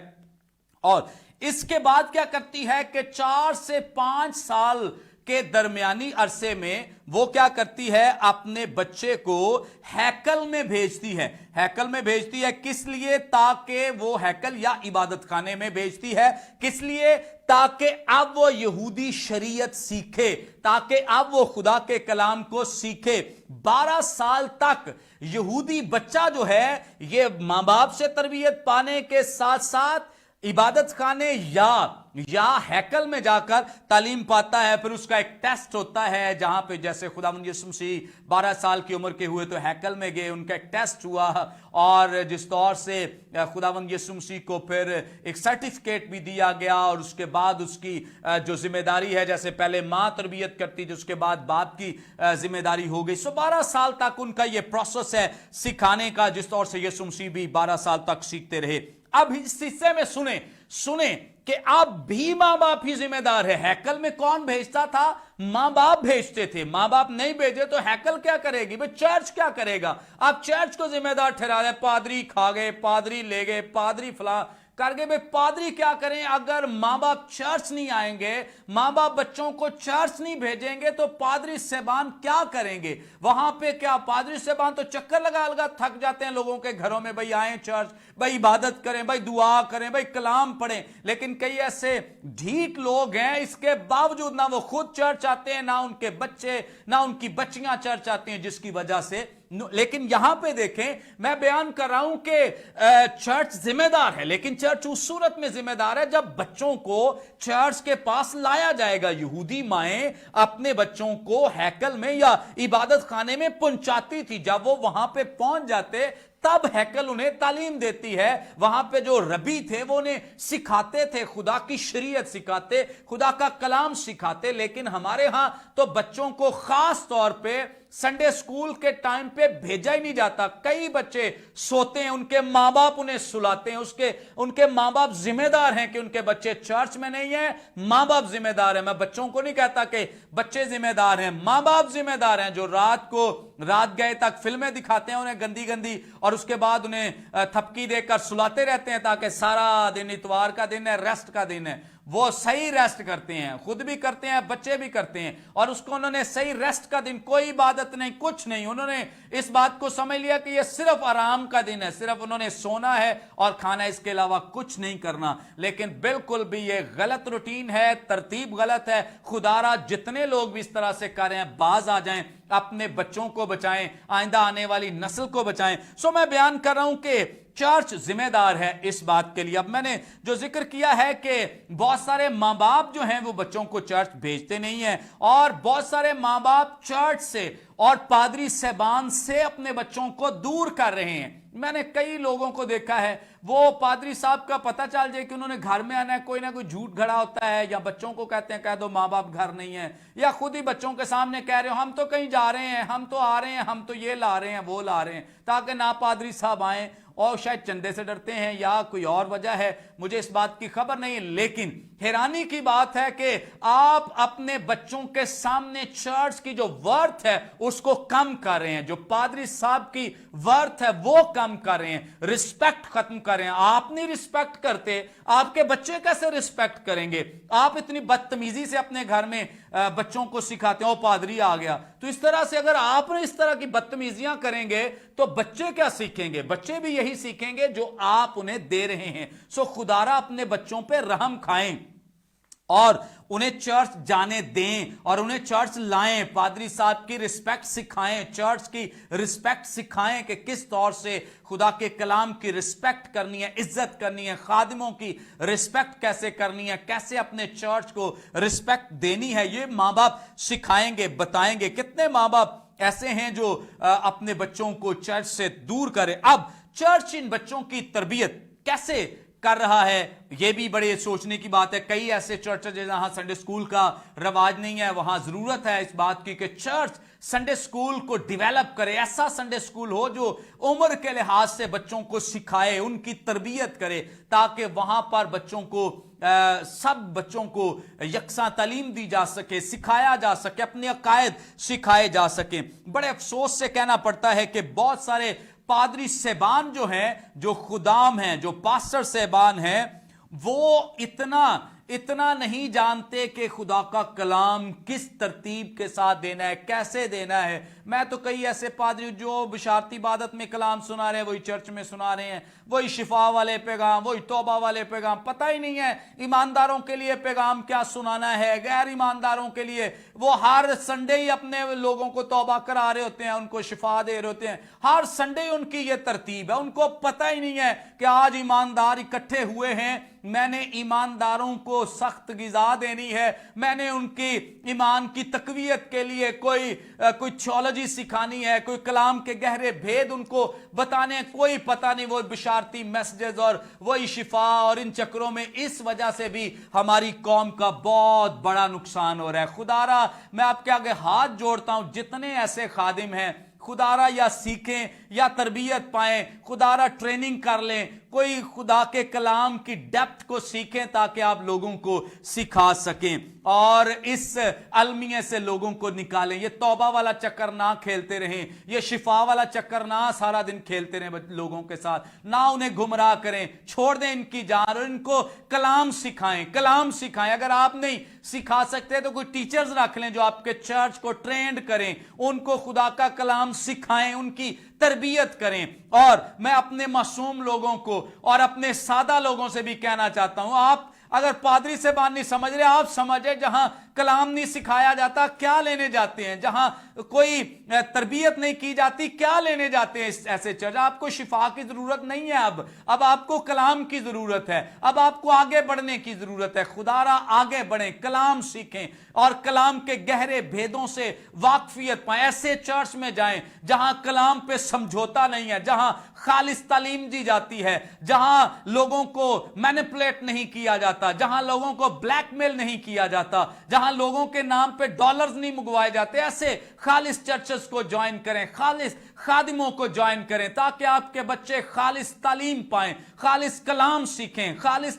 और इसके बाद क्या करती है कि 4 से 5 साल के दरमियानी अरसे में वो क्या करती है, अपने बच्चे को हैकल में भेजती है। हैकल में भेजती है किस लिए? ताकि वो हैकल या इबादत खाने में भेजती है। किस लिए? ताकि अब वो यहूदी शरीयत सीखे, ताकि अब वो खुदा के कलाम को सीखे। 12 साल तक यहूदी बच्चा जो है ये मां बाप से तरबियत पाने के साथ साथ इबादत खाने या हैकल में जाकर तालीम पाता है। फिर उसका एक टेस्ट होता है, जहां पे जैसे खुदावंद यीशु मसीह 12 साल की उम्र के हुए तो हैकल में गए, उनका एक टेस्ट हुआ और जिस तौर से खुदावंद यीशु मसीह को फिर एक सर्टिफिकेट भी दिया गया और उसके बाद उसकी जो जिम्मेदारी है, जैसे पहले मां तरबियत करती थी, उसके बाद बाप की जिम्मेदारी हो गई। 12 साल तक उनका यह प्रोसेस है सिखाने का, जिस तौर से यीशु मसीह भी 12 साल तक सीखते रहे। अब इस हिस्से में सुने कि अब भी मां बाप ही जिम्मेदार है। हैकल में कौन भेजता था? मां बाप भेजते थे। मां बाप नहीं भेजे तो हैकल क्या करेगी? भाई चर्च क्या करेगा? आप चर्च को जिम्मेदार ठहरा रहे। पादरी खा गए, पादरी ले गए, पादरी फला कर गए। भाई पादरी क्या करें? अगर मां बाप चर्च नहीं आएंगे, मां बाप बच्चों को चर्च नहीं भेजेंगे तो पादरी सेबान क्या करेंगे? वहां पे क्या पादरी सेबान तो चक्कर लगा लगा थक जाते हैं लोगों के घरों में। भाई आए चर्च, भाई इबादत करें, भाई दुआ करें, भाई कलाम पढ़ें। लेकिन कई ऐसे ढीठ लोग हैं, इसके बावजूद ना वो खुद चर्च आते हैं, ना उनके बच्चे, ना उनकी बच्चियां चर्च आती हैं, जिसकी वजह से लेकिन यहां पे देखें, मैं बयान कर रहा हूं कि चर्च जिम्मेदार है, लेकिन चर्च उस सूरत में जिम्मेदार है जब बच्चों को चर्च के पास लाया जाएगा। यहूदी माएं अपने बच्चों को हैकल में या इबादत खाने में पहुंचाती थी। जब वो वहां पे पहुंच जाते तब हैकल उन्हें तालीम देती है। वहां पे जो रबी थे वो उन्हें सिखाते थे, खुदा की शरीयत सिखाते, खुदा का कलाम सिखाते। लेकिन हमारे यहां तो बच्चों को खास तौर पे संडे स्कूल के टाइम पे भेजा ही नहीं जाता। कई बच्चे सोते हैं, उनके मां बाप उन्हें सुलाते हैं। उनके मां बाप जिम्मेदार हैं कि उनके बच्चे चर्च में नहीं है, मां बाप जिम्मेदार है। मैं बच्चों को नहीं कहता कि बच्चे जिम्मेदार हैं, मां बाप जिम्मेदार हैं। जो रात गए तक फिल्में दिखाते हैं उन्हें गंदी गंदी, और उसके बाद उन्हें थपकी देकर सुलाते रहते हैं ताकि सारा दिन, इतवार का दिन है, रेस्ट का दिन है, वो सही रेस्ट करते हैं, खुद भी करते हैं, बच्चे भी करते हैं। और उसको उन्होंने सही रेस्ट का दिन, कोई इबादत नहीं, कुछ नहीं, उन्होंने इस बात को समझ लिया कि ये सिर्फ आराम का दिन है, सिर्फ उन्होंने सोना है और खाना, इसके अलावा कुछ नहीं करना। लेकिन बिल्कुल भी ये गलत रूटीन है, तरतीब गलत है। खुदारा जितने लोग भी इस तरह से कर रहे हैं, बाज आ जाएं, अपने बच्चों को बचाएं, आइंदा आने वाली नस्ल को बचाएं। सो मैं बयान कर रहा हूं कि चर्च जिम्मेदार है इस बात के लिए। अब मैंने जो जिक्र किया है कि बहुत सारे मां बाप जो हैं वो बच्चों को चर्च भेजते नहीं हैं, और बहुत सारे मां बाप चर्च से और पादरी साहबान से अपने बच्चों को दूर कर रहे हैं। मैंने कई लोगों को देखा है, वो पादरी साहब का पता चल जाए कि उन्होंने घर में आना है, कोई ना कोई झूठ घड़ा होता है, या बच्चों को कहते हैं कह दो माँ बाप घर नहीं है, या खुद ही बच्चों के सामने कह रहे हो हम तो कहीं जा रहे हैं, हम तो आ रहे हैं, हम तो ये ला रहे हैं, वो ला रहे हैं, ताकि ना पादरी साहब आए, और शायद चंदे से डरते हैं या कोई और वजह है, मुझे इस बात की खबर नहीं। लेकिन हैरानी की बात है कि आप अपने बच्चों के सामने चर्च की जो वर्थ है उसको कम कर रहे हैं, जो पादरी साहब की वर्थ है वो कम कर रहे हैं, रिस्पेक्ट खत्म कर रहे हैं। आप नहीं रिस्पेक्ट करते, आपके बच्चे कैसे रिस्पेक्ट करेंगे? आप इतनी बदतमीजी से अपने घर में बच्चों को सिखाते हो पादरी आ गया, तो इस तरह से अगर आप इस तरह की बदतमीजियां करेंगे तो बच्चे क्या सीखेंगे? बच्चे भी यही सीखेंगे जो आप उन्हें दे रहे हैं। सो खुदारा अपने बच्चों पे रहम खाएं और उन्हें चर्च जाने दें और उन्हें चर्च लाएं, पादरी साहब की रिस्पेक्ट सिखाएं, चर्च की रिस्पेक्ट सिखाएं कि किस तौर से खुदा के कलाम की रिस्पेक्ट करनी है, इज्जत करनी है, खादिमों की रिस्पेक्ट कैसे करनी है, कैसे अपने चर्च को रिस्पेक्ट देनी है, ये माँ बाप सिखाएंगे, बताएंगे। कितने माँ बाप ऐसे हैं जो अपने बच्चों को चर्च से दूर करें। अब चर्च इन बच्चों की तरबियत कैसे कर रहा है, यह भी बड़े सोचने की बात है। कई ऐसे चर्च जहां संडे स्कूल का रवाज नहीं है, वहां जरूरत है इस बात की कि चर्च संडे स्कूल को डेवलप करे, ऐसा संडे स्कूल हो जो उम्र के लिहाज से बच्चों को सिखाए, उनकी तरबियत करे, ताकि वहां पर बच्चों को सब बच्चों को यकसा तालीम दी जा सके, सिखाया जा सके, अपने अकायद सिखाए जा सके। बड़े अफसोस से कहना पड़ता है कि बहुत सारे पादरी साहबान जो हैं, जो खुदाम हैं, जो पास्टर साहबान हैं, वो इतना इतना नहीं जानते कि खुदा का कलाम किस तरतीब के साथ देना है, कैसे देना है। मैं तो कई ऐसे पादरी जो बिशारती इबादत में कलाम सुना रहे हैं वही चर्च में सुना रहे हैं, वही शिफा वाले पैगाम, वही तौबा वाले पैगाम। पता ही नहीं है ईमानदारों के लिए पैगाम क्या सुनाना है, गैर ईमानदारों के लिए। वो हर संडे ही अपने लोगों को तौबा करा रहे होते हैं, उनको शिफा दे रहे होते हैं, हर संडे उनकी ये तरतीब है। उनको पता ही नहीं है कि आज ईमानदार इकट्ठे हुए हैं, मैंने ईमानदारों को सख्त गिज़ा देनी है, मैंने उनकी ईमान की तकवीयत के लिए कोई थियोलॉजी सिखानी है, कोई कलाम के गहरे भेद उनको बताने, कोई पता नहीं। वो बिशारती मैसेजेस और वही शिफा और इन चक्रों में इस वजह से भी हमारी कौम का बहुत बड़ा नुकसान हो रहा है। खुदारा मैं आपके आगे हाथ जोड़ता हूं, जितने ऐसे खादिम हैं खुदारा या सीखें या तरबियत पाएं, खुदारा ट्रेनिंग कर लें, कोई खुदा के कलाम की डेप्थ को सीखें ताकि आप लोगों को सिखा सकें और इस अलमिया से लोगों को निकालें। ये तौबा वाला चक्कर ना खेलते रहें, ये शिफा वाला चक्कर ना सारा दिन खेलते रहें लोगों के साथ, ना उन्हें गुमराह करें, छोड़ दें इनकी जान और इनको कलाम सिखाएं, कलाम सिखाएं। अगर आप नहीं सिखा सकते तो कोई टीचर्स रख लें जो आपके चर्च को ट्रेंड करें, उनको खुदा का कलाम सिखाएं, उनकी तरबियत करें। और मैं अपने मासूम लोगों को और अपने सादा लोगों से भी कहना चाहता हूं, आप अगर पादरी से बात नहीं समझ रहे, आप समझे जहां कलाम नहीं सिखाया जाता क्या लेने जाते हैं, जहां कोई तरबियत नहीं की जाती क्या लेने जाते हैं ऐसे चर्च। आपको शिफा की जरूरत नहीं है, अब आपको कलाम की जरूरत है, अब आपको आगे बढ़ने की जरूरत है। खुदारा आगे बढ़ें, कलाम सीखें और कलाम के गहरे भेदों से वाकफियत पाएं। ऐसे चर्च में जाएं जहां कलाम पे समझौता नहीं है, जहां खालिस तालीम दी जाती है, जहां लोगों को मैनिपुलेट नहीं किया जाता, जहां लोगों को ब्लैकमेल नहीं किया जाता, जहां लोगों के नाम पे डॉलर्स नहीं मंगवाए जाते। ऐसे खालिस चर्चेस को ज्वाइन करें, खालिस खादिमों को ज्वाइन करें ताकि आपके बच्चे खालिस तालीम पाएं, खालिस कलाम सीखें। खालिस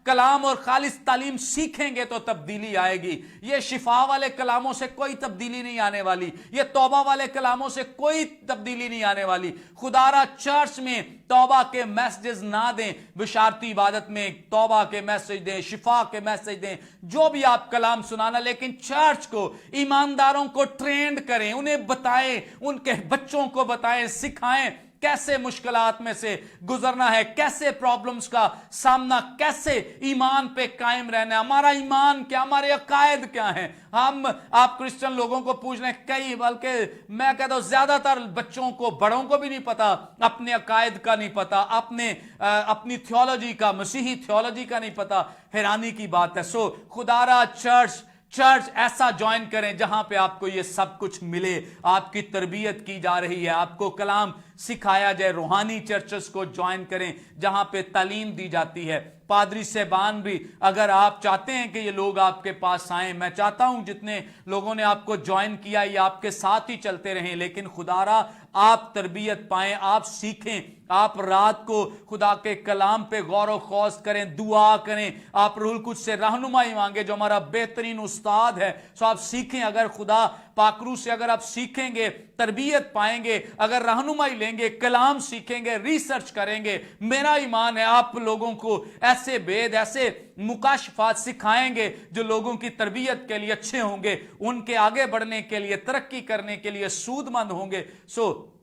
कलाम और खालिस तालीम सीखेंगे तो तब्दीली आएगी। ये शिफा वाले कलामों से कोई तब्दीली नहीं आने वाली, ये तौबा वाले कलामों से कोई तब्दीली नहीं आने वाली। खुदारा चर्च में तौबा के मैसेजेस ना दें, बिशारती इबादत में तौबा के मैसेज दें, शिफा के मैसेज दें, जो भी आप कलाम सुनाना, लेकिन चर्च को ईमानदारों को ट्रेंड करें, उन्हें बताएं, उनके बच्चों को बताएं, सिखाएं कैसे मुश्किलात में से गुजरना है, कैसे प्रॉब्लम्स का सामना, कैसे ईमान पे कायम रहना है। हमारा ईमान क्या, हमारे अकायद क्या हैं। हम आप क्रिश्चियन लोगों को पूछ लें, कई बल्कि मैं कहता हूं ज्यादातर बच्चों को, बड़ों को भी नहीं पता, अपने अकायद का नहीं पता, अपनी थियोलॉजी का, मसीही थियोलॉजी का नहीं पता। हैरानी की बात है। सो खुदारा चर्च ऐसा ज्वाइन करें जहां पे आपको ये सब कुछ मिले, आपकी तरबियत की जा रही है, आपको कलाम सिखाया जाए। रूहानी चर्चेस को ज्वाइन करें जहां पे तालीम दी जाती है। पादरी साहबान भी, अगर आप चाहते हैं कि ये लोग आपके पास आएं, मैं चाहता हूं जितने लोगों ने आपको ज्वाइन किया ये आपके साथ ही चलते रहें, लेकिन खुदारा आप तरबियत पाएं, आप सीखें, आप रात को खुदा के कलाम पे गौर व खौज करें, दुआ करें, आप रूहुल कुद्स से रहनुमाई मांगे जो हमारा बेहतरीन उस्ताद है। सो आप सीखें, अगर खुदा पाकरू से अगर आप सीखेंगे, तरबियत पाएंगे, अगर रहनुमाई लेंगे, कलाम सीखेंगे, रिसर्च करेंगे, मेरा ईमान है आप लोगों को ऐसे भेद, ऐसे मुकाशफात सिखाएंगे जो लोगों की तरबियत के लिए अच्छे होंगे, उनके आगे बढ़ने के लिए, तरक्की करने के लिए सूदमंद होंगे। सो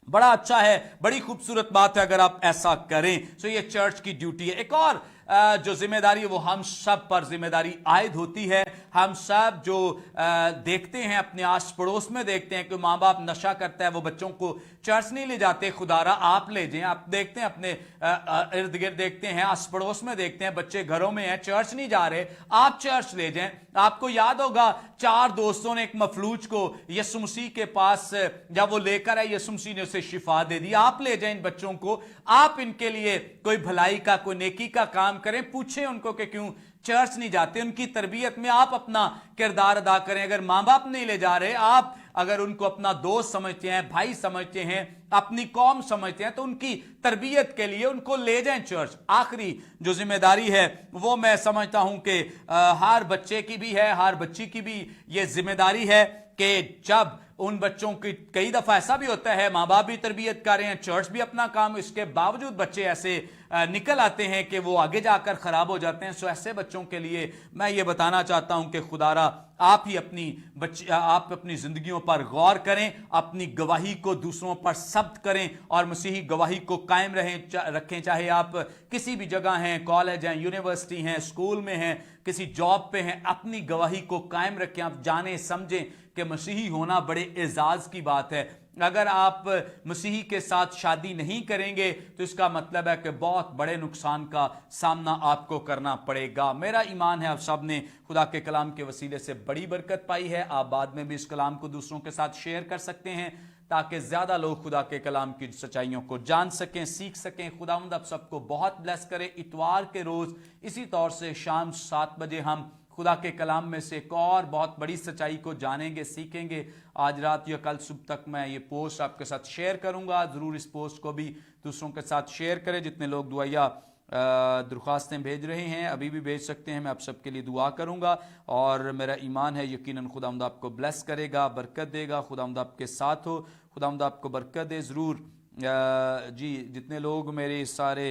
बड़ा अच्छा है, बड़ी खूबसूरत बात है अगर आप ऐसा करें। सो ये चर्च की ड्यूटी है। एक और जो जिम्मेदारी है वो हम सब पर जिम्मेदारी आयद होती है। हम सब जो देखते हैं, अपने आस पड़ोस में देखते हैं कि माँ बाप नशा करता है, वो बच्चों को चर्च नहीं ले जाते। खुदारा आप ले जाएं। आप देखते हैं अपने इर्द गिर्द देखते हैं, आस पड़ोस में देखते हैं, बच्चे घरों में हैं, चर्च नहीं जा रहे, आप चर्च ले जाएं। आपको याद होगा 4 दोस्तों ने एक मफलूज को यीशु मसीह के पास जब वो लेकर आए, यीशु मसीह ने उसे शिफा दे दी। आप ले जाएं इन बच्चों को, आप इनके लिए कोई भलाई का, कोई नेकी का काम करें, पूछें उनको कि क्यों चर्च नहीं जाते, उनकी तरबियत में आप अपना किरदार अदा करें। अगर माँ बाप नहीं ले जा रहे, आप अगर उनको अपना दोस्त समझते हैं, भाई समझते हैं, अपनी कौम समझते हैं, तो उनकी तरबियत के लिए उनको ले जाएं चर्च। आखिरी जो जिम्मेदारी है वो मैं समझता हूं कि हर बच्चे की भी है, हर बच्ची की भी ये जिम्मेदारी है कि जब उन बच्चों की, कई दफा ऐसा भी होता है माँ बाप भी तरबियत कर रहे हैं, चर्च भी अपना काम, इसके बावजूद बच्चे ऐसे निकल आते हैं कि वो आगे जाकर खराब हो जाते हैं। सो ऐसे बच्चों के लिए मैं ये बताना चाहता हूं कि खुदारा आप ही आप अपनी जिंदगियों पर गौर करें, अपनी गवाही को दूसरों पर सब्त करें और मसीही गवाही को कायम रखें। चाहे आप किसी भी जगह हैं, कॉलेज हैं, यूनिवर्सिटी हैं, स्कूल में हैं, किसी जॉब पे हैं, अपनी गवाही को कायम रखें। आप जाने समझें कि मसीही होना बड़े एजाज की बात है। अगर आप मसीही के साथ शादी नहीं करेंगे तो इसका मतलब है कि बहुत बड़े नुकसान का सामना आपको करना पड़ेगा। मेरा ईमान है आप सब ने खुदा के कलाम के वसीले से बड़ी बरकत पाई है। आप बाद में भी इस कलाम को दूसरों के साथ शेयर कर सकते हैं ताकि ज्यादा लोग खुदा के कलाम की सच्चाइयों को जान सकें, सीख सकें। खुदावंद आप सबको बहुत ब्लेस करे। इतवार के रोज इसी तौर से शाम 7 बजे हम खुदा के कलाम में से एक और बहुत बड़ी सच्चाई को जानेंगे, सीखेंगे। आज रात या कल सुबह तक मैं ये पोस्ट आपके साथ शेयर करूंगा। जरूर इस पोस्ट को भी दूसरों के साथ शेयर करें। जितने लोग दुआया दरख्वास्तें भेज रहे हैं अभी भी भेज सकते हैं, मैं आप सबके लिए दुआ करूंगा और मेरा ईमान है यकीनन खुदावंद आपको ब्लेस करेगा, बरकत देगा। खुदावंद आपके साथ हो, खुदावंद आपको बरकत दे। ज़रूर जी, जितने लोग मेरे सारे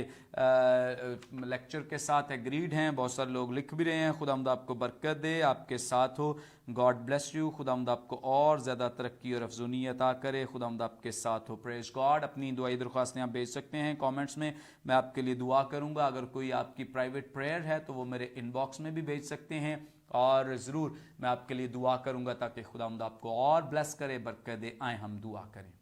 लेक्चर के साथ एग्रीड हैं, बहुत सारे लोग लिख भी रहे हैं, खुदावंद आपको बरकत दे, आपके साथ हो। God bless you. खुदावंद आपको और ज़्यादा तरक्की और अफजूनी अता करे। खुदावंद आपके साथ हो। Praise God. अपनी दुआई दरख्वास्तें आप भेज सकते हैं कमेंट्स में, मैं आपके लिए दुआ करूंगा। अगर कोई आपकी प्राइवेट प्रेयर है तो वो मेरे इनबॉक्स में भी भेज सकते हैं और ज़रूर मैं आपके लिए दुआ करूंगा ताकि खुदावंद आपको और ब्लेस करे, बरकत दे। आए हम दुआ करें।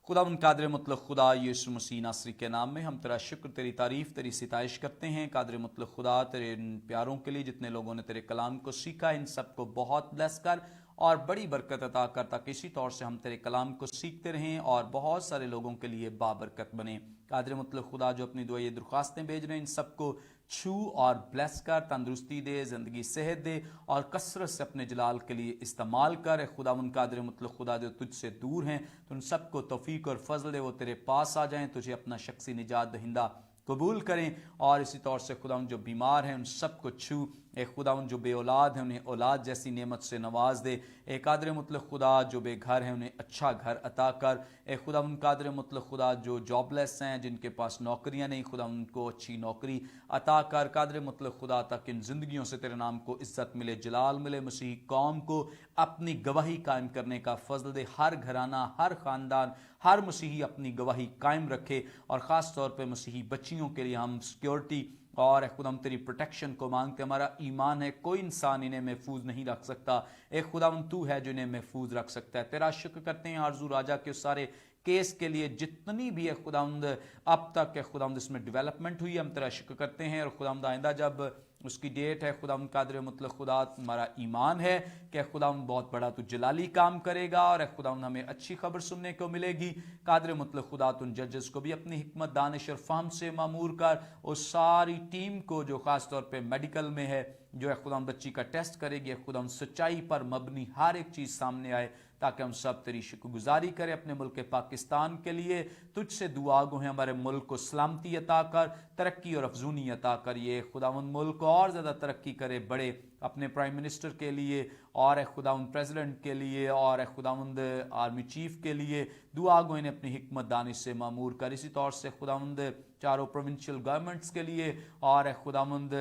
खुदावंद कादिर मुतलक खुदा यीशु मसीह नासरी के नाम में हम तेरा शुक्र, तेरी तारीफ, तेरी सिताइश करते हैं। कादिर मुतलक खुदा, तेरे प्यारों के लिए जितने लोगों ने तेरे कलाम को सीखा, इन सबको बहुत ब्लेस कर और बड़ी बरकत अता कर ताकि इसी तौर से हम तेरे कलाम को सीखते रहें और बहुत सारे लोगों के लिए बाबरकत बने। कादिर मुतलक खुदा, जो अपनी दुआ दरख्वास्तें भेज रहे हैं, इन सबको छू और ब्लेस कर, तंदुरुस्ती दे, ज़िंदगी सेहत दे और कसरत से अपने जलाल के लिए इस्तेमाल कर। खुदा उन कादिर मुतलक खुदा जो तुझसे दूर हैं तो उन सबको तौफीक और फजल दे, वो तेरे पास आ जाएं, तुझे अपना शख्सी निजात दहिंदा कबूल करें। और इसी तौर से खुदा जो बीमार हैं उन सबको छू। एक खुदा जो बे औलाद हैं उन्हें औलाद जैसी नेमत से नवाज दे। एक कादिर मुतलक खुदा जो बेघर हैं उन्हें अच्छा घर अता कर। एक खुदा उन कादिर मुतलक खुदा जो जॉबलेस हैं, जिनके पास नौकरियां नहीं, खुदा उनको अच्छी नौकरी अता कर। कादिर मुतलक खुदा तक इन जिंदगियों से तेरे नाम को इज्जत मिले, जलाल मिले। मसीह कौम को अपनी गवाही कायम करने का फजल दे। हर घराना, हर खानदान, हर मसीही अपनी गवाही कायम रखे और ख़ास तौर पर मसीही बच्चियों के लिए हम सिक्योरिटी और खुदा तेरी प्रोटेक्शन को मांगते। हमारा ईमान है कोई इंसान इन्हें महफूज नहीं रख सकता, एक खुदा तू है जो इन्हें महफूज रख सकता है। तेरा शुक्र करते हैं आरजू राजा के उस सारे केस के लिए जितनी भी है खुदावंद अब तक है खुदावंद इसमें डेवलपमेंट हुई, हम तेरा शुक्र करते हैं। और खुदावंद आइंदा जब उसकी डेट है खुदावंद कादिर मुतलक खुदा, हमारा ईमान है कि खुदावंद बहुत बड़ा तू जलाली काम करेगा और खुदावंद हमें अच्छी खबर सुनने को मिलेगी। कादिर मुतलक खुदा तुम जजेस को भी अपनी हिकमत, दानिश और फहम से मामूर कर। उस सारी टीम को जो खास तौर पे मेडिकल में है, जो है खुदावंद बच्ची का टेस्ट करेगी, खुदावंद सच्चाई पर मबनी हर एक चीज़ सामने आए ताकि हम सब तेरी शुक्रगुजारी करें। अपने मुल्क पाकिस्तान के लिए तुझसे दुआ गो है, हमारे मुल्क को सलामती अता कर, तरक्की और अफजूनी अता कर। ये खुदावंद मुल्क और ज़्यादा तरक्की करे, बड़े अपने प्राइम मिनिस्टर के लिए और खुदावंद प्रेसिडेंट के लिए और खुदावंद आर्मी चीफ के लिए दुआ गो इन्हें अपनी हिकमत दानिश से मामूर कर। इसी तौर से खुदावंद चारों प्रोविंशियल गवर्नमेंट्स के लिए और खुदावंद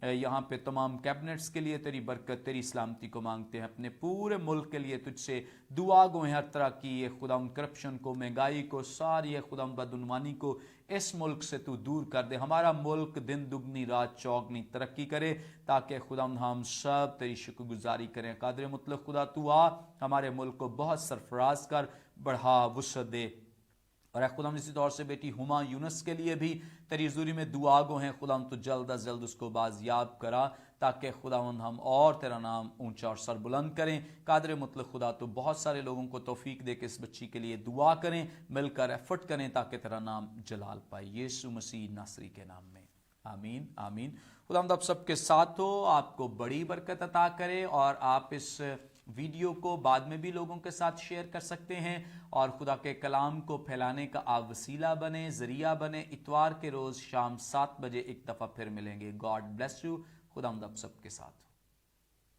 यहाँ पे तमाम कैबिनेट्स के लिए तेरी बरकत, तेरी सलामती को मांगते हैं। अपने पूरे मुल्क के लिए तुझसे दुआ गो हर तरह की ये खुदावंद करप्शन को, महंगाई को, सारी खुदावंद बदउनवानी को इस मुल्क से तू दूर कर दे। हमारा मुल्क दिन दुगनी रात चौगनी तरक्की करे ताकि खुदावंद हम सब तेरी शुक्रगुजारी करें। कादिर मुतलक खुदा तू आ हमारे मुल्क को बहुत सरफराज कर, बढ़ा, वुसअत दे। और खुदाम इसी तौर से बेटी हुमा यूनस के लिए भी तेरी हज़ूरी में दुआ गो हैं, खुदाम तो जल्द अज जल्द उसको बाजियाब करा ताकि खुदावंद हम और तेरा नाम ऊंचा और सर बुलंद करें। कादिर मुतलक खुदा तो बहुत सारे लोगों को तौफीक दे के इस बच्ची के लिए दुआ करें, मिलकर एफर्ट करें ताकि तेरा नाम जलाल पाए। यीशु मसीह नासरी के नाम में आमीन आमीन। खुदावंद आप सबके साथ हो, आपको बड़ी बरकत अता करे और आप इस वीडियो को बाद में भी लोगों के साथ शेयर कर सकते हैं और खुदा के कलाम को फैलाने का आप वसीला बने, जरिया बने। इतवार के रोज़ शाम 7 बजे एक दफ़ा फिर मिलेंगे। God bless you. खुदा आप सबके साथ।